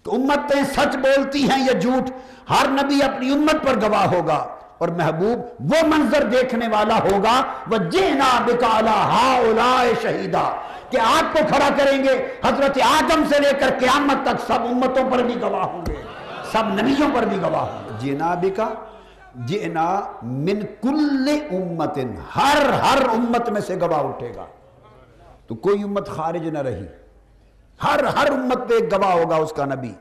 B: تو امتیں سچ بولتی ہیں یا جھوٹ، ہر نبی اپنی امت پر گواہ ہوگا۔ اور محبوب وہ منظر دیکھنے والا ہوگا وَجِئْنَا بِكَ عَلَىٰ هَٰؤُلَاءِ شَهِيدًا، کہ آپ کو کھڑا کریں گے حضرت آدم سے لے کر قیامت تک، سب امتوں پر بھی گواہ ہوں گے، سب نبیوں پر بھی گواہ ہوں گے۔ جِئْنَا بِكَ، جِئْنَا مِن كُلِّ أُمَّةٍ، ہر امت میں سے گواہ اٹھے گا، تو کوئی امت خارج نہ رہی، ہر امت پہ ایک گواہ ہوگا اس کا نبی۔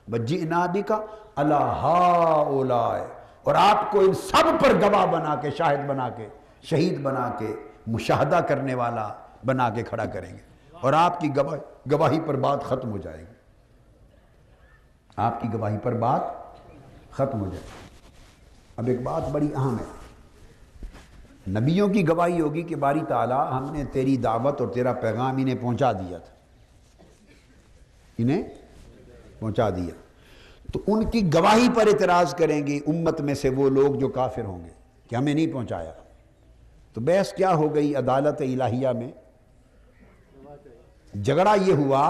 B: وَجِئْنَا بِكَ عَلَىٰ هَٰؤُلَاءِ، اور آپ کو ان سب پر گواہ بنا کے، شاہد بنا کے، شہید بنا کے، مشاہدہ کرنے والا بنا کے کھڑا کریں گے، اور آپ کی گواہی پر بات ختم ہو جائے گی، آپ کی گواہی پر بات ختم ہو جائے گی۔ اب ایک بات بڑی اہم ہے، نبیوں کی گواہی ہوگی کہ باری تعالیٰ ہم نے تیری دعوت اور تیرا پیغام انہیں پہنچا دیا تھا، انہیں پہنچا دیا، تو ان کی گواہی پر اعتراض کریں گے امت میں سے وہ لوگ جو کافر ہوں گے کہ ہمیں نہیں پہنچایا۔ تو بحث کیا ہو گئی عدالت الہیہ میں؟ جھگڑا یہ ہوا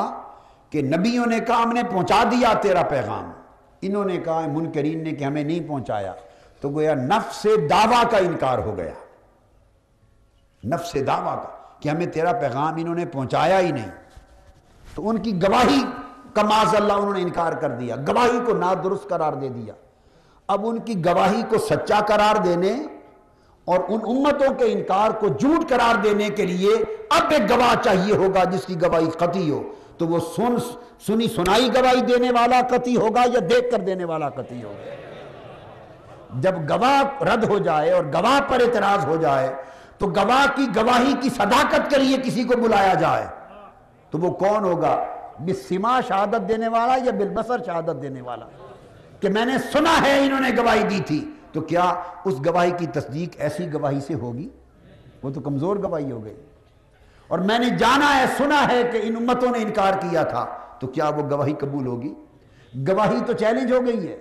B: کہ نبیوں نے کہا ہم نے پہنچا دیا تیرا پیغام، انہوں نے کہا منکرین نے کہ ہمیں نہیں پہنچایا، تو گویا نفس دعویٰ کا انکار ہو گیا، نفس دعویٰ کا کہ ہمیں تیرا پیغام انہوں نے پہنچایا ہی نہیں، تو ان کی گواہی کا معاذ اللہ انہوں نے انکار کر دیا، گواہی کو نادرست قرار دے دیا۔ اب ان کی گواہی کو سچا قرار دینے اور ان امتوں کے انکار کو جھوٹ قرار دینے کے لیے اب ایک گواہ چاہیے ہوگا جس کی گواہی قطعی ہو، تو وہ سنی سنائی گواہی دینے والا قطعی ہوگا یا دیکھ کر دینے والا قطعی ہوگا۔ جب گواہ رد ہو جائے اور گواہ پر اعتراض ہو جائے تو گواہ کی گواہی کی صداقت کے لیے کسی کو بلایا جائے تو وہ کون ہوگا؟ بالسماع شہادت دینے والا یا بالبصر شہادت دینے والا؟ کہ میں نے سنا ہے انہوں نے گواہی دی تھی، تو کیا اس گواہی کی تصدیق ایسی گواہی سے ہوگی؟ وہ تو کمزور گواہی ہو گئی۔ اور میں نے جانا ہے، سنا ہے کہ ان امتوں نے انکار کیا تھا، تو کیا وہ گواہی قبول ہوگی؟ گواہی تو چیلنج ہو گئی ہے۔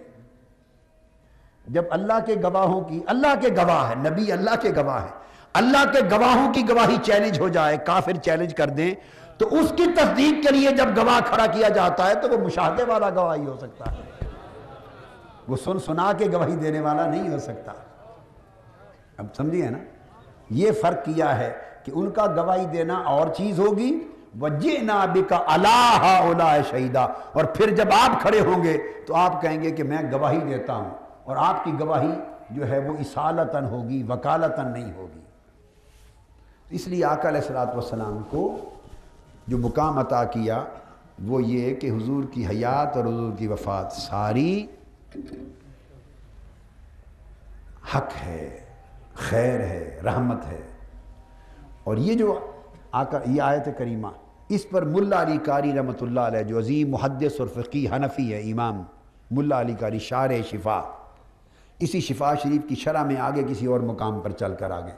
B: جب اللہ کے گواہوں کی، اللہ کے گواہ ہے، نبی اللہ کے گواہ ہے، اللہ کے گواہوں کی گواہی چیلنج ہو جائے، کافر چیلنج کر دیں، تو اس کی تصدیق کے لیے جب گواہ کھڑا کیا جاتا ہے تو وہ مشاہدے والا گواہی ہو سکتا ہے، وہ سنا کے گواہی دینے والا نہیں ہو سکتا۔ اب سمجھیے نا، یہ فرق کیا ہے کہ ان کا گواہی دینا اور چیز ہوگی، وَجِئْنَا بِكَ عَلَىٰ هَٰؤُلَاءِ شَهِيدًا، اور پھر جب آپ کھڑے ہوں گے تو آپ کہیں گے کہ میں گواہی دیتا ہوں، اور آپ کی گواہی جو ہے وہ اصالتاً ہوگی، وکالتاً نہیں ہوگی۔ اس لیے آقا علیہ السلام کو جو مقام عطا کیا وہ یہ کہ حضور کی حیات اور حضور کی وفات ساری حق ہے، خیر ہے، رحمت ہے۔ اور یہ جو آقا، یہ آیت کریمہ، اس پر ملا علی قاری رحمۃ اللہ علیہ جو عظیم محدث اور فقیہ حنفی ہے، امام ملا علی قاری شارح شفا، اسی شفا شریف کی شرح میں آگے کسی اور مقام پر چل کر آگے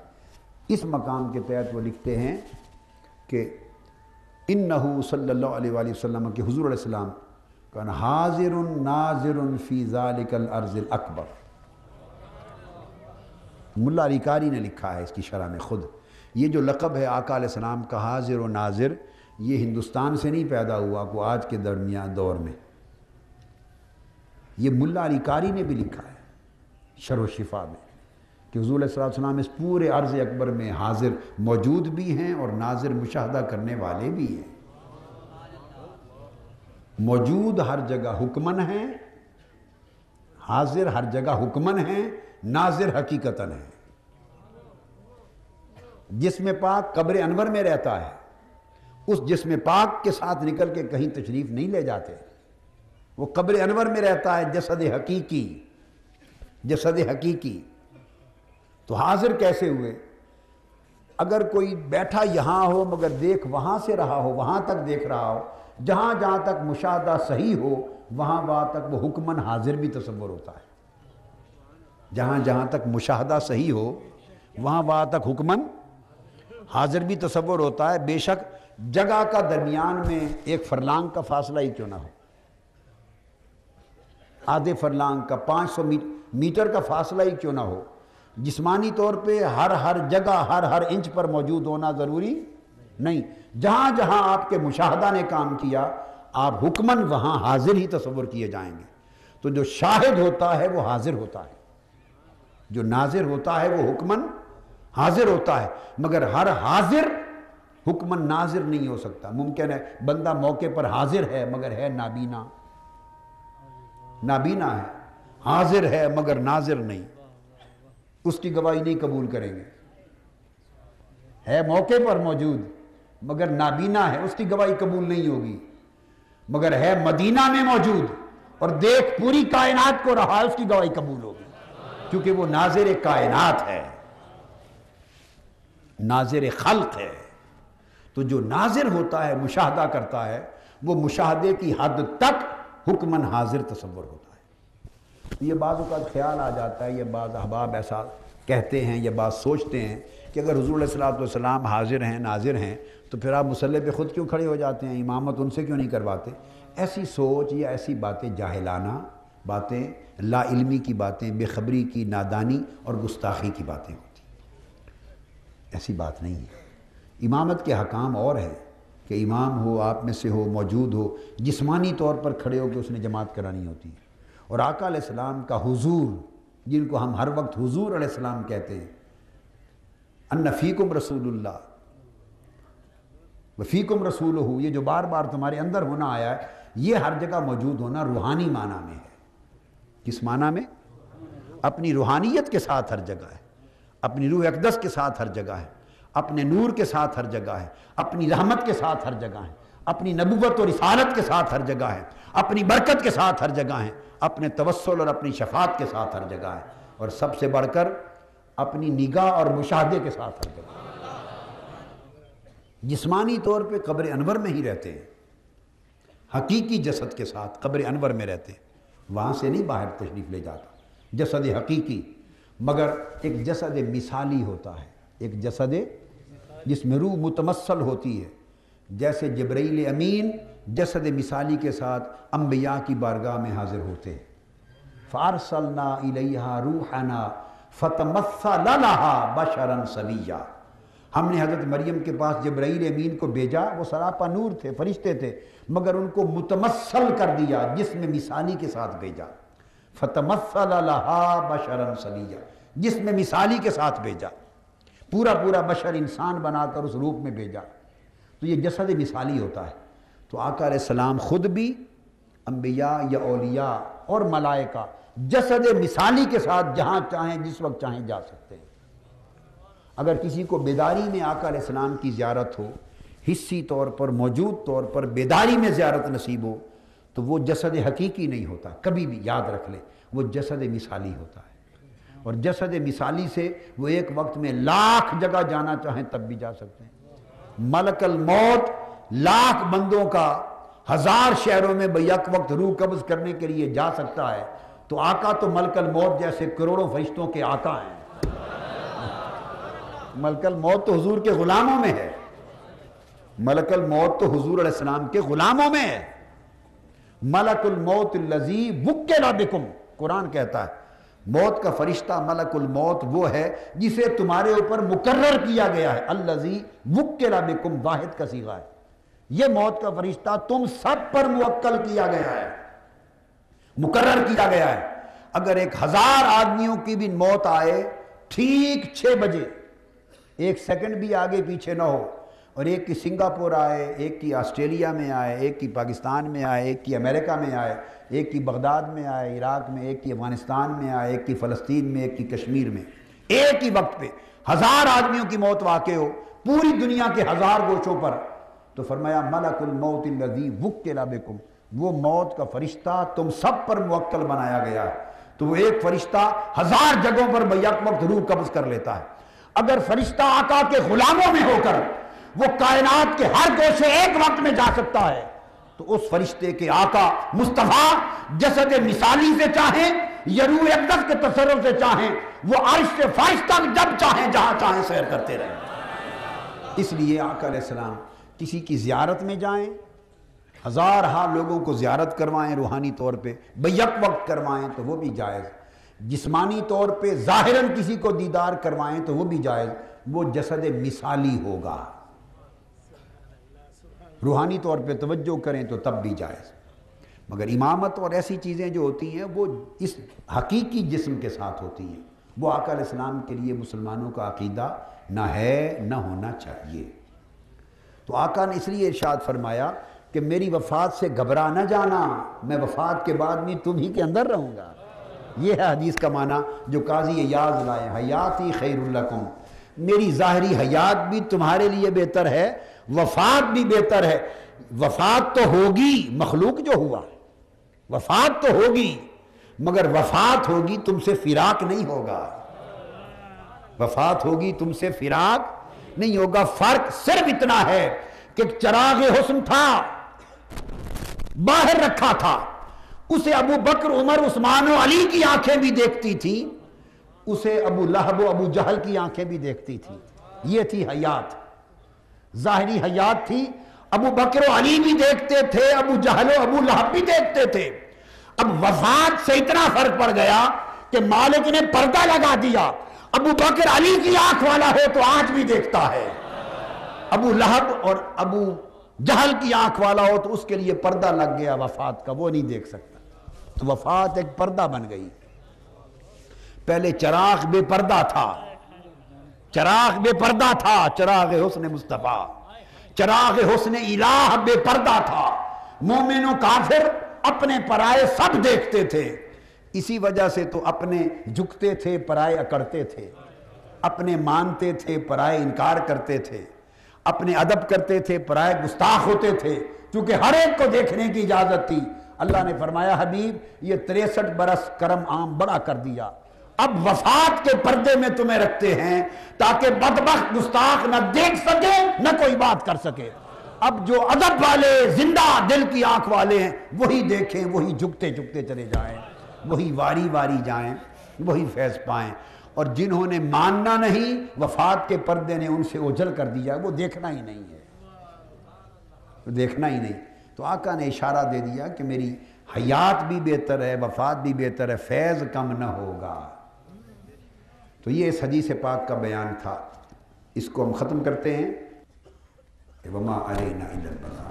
B: اس مقام کے تحت وہ لکھتے ہیں کہ انہو صلی اللہ علیہ وآلہ وسلم کہ حضور علیہ السلام کان حاضر ناظر فی ذالک الارض الاکبر۔ ملا علی قاری نے لکھا ہے اس کی شرح میں خود، یہ جو لقب ہے آقا علیہ السلام کا حاضر و ناظر، یہ ہندوستان سے نہیں پیدا ہوا کو آج کے درمیان دور میں، یہ ملا علی قاری نے بھی لکھا ہے شرح و شفا میں کہ حضور علیہ السلام اس پورے عرض اکبر میں حاضر موجود بھی ہیں اور ناظر مشاہدہ کرنے والے بھی ہیں۔ موجود ہر جگہ حکمن ہیں، حاضر ہر جگہ حکمن ہیں، ناظر حقیقتاً ہیں۔ جسم پاک قبر انور میں رہتا ہے، اس جسم پاک کے ساتھ نکل کے کہیں تشریف نہیں لے جاتے، وہ قبر انور میں رہتا ہے، جسد حقیقی، جسد حقیقی۔ تو حاضر کیسے ہوئے؟ اگر کوئی بیٹھا یہاں ہو مگر دیکھ وہاں سے رہا ہو، وہاں تک دیکھ رہا ہو، جہاں جہاں تک مشاہدہ صحیح ہو وہاں وہاں تک وہ حکمن حاضر بھی تصور ہوتا ہے۔ جہاں جہاں تک مشاہدہ صحیح ہو وہاں وہاں تک حکمن حاضر بھی تصور ہوتا ہے، بے شک جگہ کا درمیان میں ایک فرلانگ کا فاصلہ ہی کیوں نہ ہو، آدھے فرلانگ کا، 500 میٹر کا فاصلہ ہی کیوں نہ ہو، جسمانی طور پہ ہر جگہ ہر انچ پر موجود ہونا ضروری نہیں۔ جہاں جہاں آپ کے مشاہدہ نے کام کیا آپ حکمن وہاں حاضر ہی تصور کیے جائیں گے۔ تو جو شاہد ہوتا ہے وہ حاضر ہوتا ہے، جو ناظر ہوتا ہے وہ حکمن حاضر ہوتا ہے، مگر ہر حاضر حکمن ناظر نہیں ہو سکتا۔ ممکن ہے بندہ موقع پر حاضر ہے مگر ہے نابینا، نابینا ہے، حاضر ہے مگر ناظر نہیں، اس کی گواہی نہیں قبول کریں گے۔ ہے موقع پر موجود مگر نابینا ہے، اس کی گواہی قبول نہیں ہوگی، مگر ہے مدینہ میں موجود اور دیکھ پوری کائنات کو رہا ہے، اس کی گواہی قبول ہوگی، کیونکہ وہ ناظر کائنات ہے، ناظر خلق ہے۔ تو جو ناظر ہوتا ہے، مشاہدہ کرتا ہے، وہ مشاہدے کی حد تک حکمن حاضر تصور ہوتا ہے۔ یہ بعض اوقات خیال آ جاتا ہے، یہ بعض احباب ایسا کہتے ہیں یا بعض سوچتے ہیں کہ اگر حضور علیہ السلام حاضر ہیں، ناظر ہیں، تو پھر آپ مصلی پہ خود کیوں کھڑے ہو جاتے ہیں، امامت ان سے کیوں نہیں کرواتے؟ ایسی سوچ یا ایسی باتیں جاہلانہ باتیں، لا علمی کی باتیں، بے خبری کی، نادانی اور گستاخی کی باتیں ہوتی ہیں، ایسی بات نہیں ہے۔ امامت کے حکام اور ہیں کہ امام ہو، آپ میں سے ہو، موجود ہو، جسمانی طور پر کھڑے ہو کے اس نے جماعت کرانی ہوتی ہے، اور آقا علیہ السلام کا حضور، جن کو ہم ہر وقت حضور علیہ السلام کہتے ہیں، ان فیکم رسول اللہ وفیکم رسولہ، یہ جو بار بار تمہارے اندر ہونا آیا ہے، یہ ہر جگہ موجود ہونا روحانی معنی میں ہے۔ کس معنی میں؟ اپنی روحانیت کے ساتھ ہر جگہ ہے، اپنی روح اقدس کے ساتھ ہر جگہ ہے، اپنے نور کے ساتھ ہر جگہ ہے، اپنی رحمت کے ساتھ ہر جگہ ہے، اپنی نبوت اور رسالت کے ساتھ ہر جگہ ہے، اپنی برکت کے ساتھ ہر جگہ ہے، اپنے توسل اور اپنی شفاعت کے ساتھ ہر جگہ ہے، اور سب سے بڑھ کر اپنی نگاہ اور مشاہدے کے ساتھ ہر جگہ ہے۔ جسمانی طور پہ قبر انور میں ہی رہتے ہیں، حقیقی جسد کے ساتھ قبر انور میں رہتے ہیں، وہاں سے نہیں باہر تشریف لے جاتا جسد حقیقی، مگر ایک جسد مثالی ہوتا ہے، ایک جسد جس میں روح متمثل ہوتی ہے، جیسے جبرائیل امین جسد مثالی کے ساتھ انبیاء کی بارگاہ میں حاضر ہوتے ہیں۔ فَأَرْسَلْنَا إِلَيْهَا رُوحَنَا فَتَمَثَّلَ لَهَا بَشَرًا سَوِيًّا، ہم نے حضرت مریم کے پاس جبرائیل امین کو بھیجا، وہ سراپا نور تھے، فرشتے تھے، مگر ان کو متمثل کر دیا، جسم مثالی کے ساتھ بھیجا۔ فَتَمَثَّلَ لَهَا بَشَرًا سَوِيًّا، جسم مثالی کے ساتھ بھیجا، پورا بشر انسان بنا کر اس روپ میں بھیجا، تو یہ جسد مثالی ہوتا ہے۔ تو آقا علیہ السلام خود بھی، انبیاء یا اولیاء اور ملائکہ جسد مثالی کے ساتھ جہاں چاہیں جس وقت چاہیں جا سکتے ہیں۔ اگر کسی کو بیداری میں آقا علیہ السلام کی زیارت ہو، حصی طور پر، موجود طور پر بیداری میں زیارت نصیب ہو، تو وہ جسد حقیقی نہیں ہوتا، کبھی بھی یاد رکھ لے، وہ جسد مثالی ہوتا ہے، اور جسد مثالی سے وہ ایک وقت میں 1,00,000 جگہ جانا چاہیں تب بھی جا سکتے ہیں۔ ملک الموت 1,00,000 بندوں کا 1000 شہروں میں بیک وقت روح قبض کرنے کے لیے جا سکتا ہے، تو آقا تو ملک الموت جیسے کروڑوں فرشتوں کے آقا ہیں۔ ملک الموت تو حضور کے غلاموں میں ہے، ملک الموت تو حضور علیہ السلام کے غلاموں میں ہے۔ ملک الموت الذی وکل بکم، قرآن کہتا ہے موت کا فرشتہ ملک الموت وہ ہے جسے تمہارے اوپر مقرر کیا گیا ہے، الذی وکل بکم، واحد کا صیغہ ہے، یہ موت کا فرشتہ تم سب پر موکل کیا گیا ہے، مقرر کیا گیا ہے۔ اگر 1000 آدمیوں کی بھی موت آئے ٹھیک 6 بجے، 1 سیکنڈ بھی آگے پیچھے نہ ہو، اور ایک کی سنگاپور آئے، ایک کی آسٹریلیا میں آئے، ایک کی پاکستان میں آئے، ایک کی امریکہ میں آئے، ایک کی بغداد میں آئے عراق میں، ایک کی افغانستان میں آئے، ایک کی فلسطین میں، ایک کی کشمیر میں، ایک ہی وقت پہ 1000 آدمیوں کی موت واقع ہو پوری دنیا کے 1000 گوشوں پر، تو فرمایا ملک الموت الذی وکل بکم، وہ موت کا فرشتہ تم سب پر موکل بنایا گیا ہے، تو وہ ایک فرشتہ 1000 جگہوں پر بیک وقت روح قبض کر لیتا ہے۔ اگر فرشتہ آقا کے غلاموں میں ہو کر وہ کائنات کے ہر گوشے ایک وقت میں جا سکتا ہے، تو اس فرشتے کے آقا مصطفیٰ جسد مثالی سے چاہیں یا روح اقدس کے تصرف سے چاہیں، وہ عرش سے فرش تک جب چاہیں جہاں چاہیں سیر کرتے رہیں۔ اس لیے آقا علیہ السلام کسی کی زیارت میں جائیں، 1000 لوگوں کو زیارت کروائیں، روحانی طور پہ بیک وقت کروائیں تو وہ بھی جائز، جسمانی طور پہ ظاہراً کسی کو دیدار کروائیں تو وہ بھی جائز، وہ جسد مثالی ہوگا، روحانی طور پہ توجہ کریں تو تب بھی جائز۔ مگر امامت اور ایسی چیزیں جو ہوتی ہیں وہ اس حقیقی جسم کے ساتھ ہوتی ہیں، وہ آقا علیہ السلام کے لیے مسلمانوں کا عقیدہ نہ ہے، نہ ہونا چاہیے۔ تو آقا نے اس لیے ارشاد فرمایا کہ میری وفات سے گھبرا نہ جانا، میں وفات کے بعد بھی تم ہی کے اندر رہوں گا۔ یہ ہے حدیث کا معنی جو قاضی ایاز لائے، حیاتی خیر لکم، میری ظاہری حیات بھی تمہارے لیے بہتر ہے، وفات بھی بہتر ہے۔ وفات تو ہوگی، مخلوق جو ہوا وفات تو ہوگی، مگر وفات ہوگی تم سے فراق نہیں ہوگا، وفات ہوگی تم سے فراق نہیں ہوگا۔ فرق صرف اتنا ہے کہ چراغ حسن تھا، باہر رکھا تھا، اسے ابو بکر عمر عثمان و علی کی آنکھیں بھی دیکھتی تھی، اسے ابو لہب و ابو جہل کی آنکھیں بھی دیکھتی تھی۔ یہ تھی حیات، ظاہری حیات تھی، ابو بکر و علی بھی دیکھتے تھے، ابو جہل و ابو لہب بھی دیکھتے تھے۔ اب وفات سے اتنا فرق پڑ گیا کہ مالک نے پردہ لگا دیا، ابو بکر علی کی آنکھ والا ہو تو آج بھی دیکھتا ہے، ابو لہب اور ابو جہل کی آنکھ والا ہو تو اس کے لیے پردہ لگ گیا وفات کا، وہ نہیں دیکھ سکتا۔ تو وفات ایک پردہ بن گئی۔ پہلے چراغ بے پردہ تھا، چراغ بے پردہ تھا، چراغ حسن مصطفیٰ، چراغ حسن الہ بے پردہ تھا، مومن و کافر اپنے پرائے سب دیکھتے تھے، اسی وجہ سے تو اپنے جھکتے تھے پرائے اکڑتے تھے، اپنے مانتے تھے پرائے انکار کرتے تھے، اپنے ادب کرتے تھے پرائے گستاخ ہوتے تھے، کیونکہ ہر ایک کو دیکھنے کی اجازت تھی۔ اللہ نے فرمایا حبیب یہ 63 برس کرم عام بڑا کر دیا، اب وفات کے پردے میں تمہیں رکھتے ہیں تاکہ بدبخت گستاخ نہ دیکھ سکے نہ کوئی بات کر سکے۔ اب جو ادب والے زندہ دل کی آنکھ والے ہیں وہی دیکھیں، وہی جھکتے جھکتے چلے جائیں، وہی واری واری جائیں، وہی فیض پائیں، اور جنہوں نے ماننا نہیں وفات کے پردے نے ان سے اوجھل کر دیا، وہ دیکھنا ہی نہیں ہے، وہ دیکھنا ہی نہیں۔ تو آقا نے اشارہ دے دیا کہ میری حیات بھی بہتر ہے، وفات بھی بہتر ہے، فیض کم نہ ہوگا۔ تو یہ اس حدیث پاک کا بیان تھا، اس کو ہم ختم کرتے ہیں۔ وما علینا الا البلاغ۔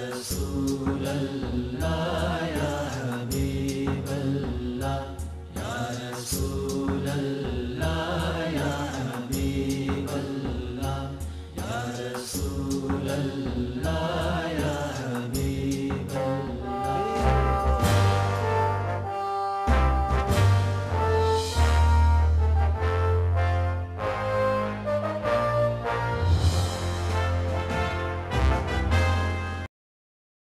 A: رسول اللہ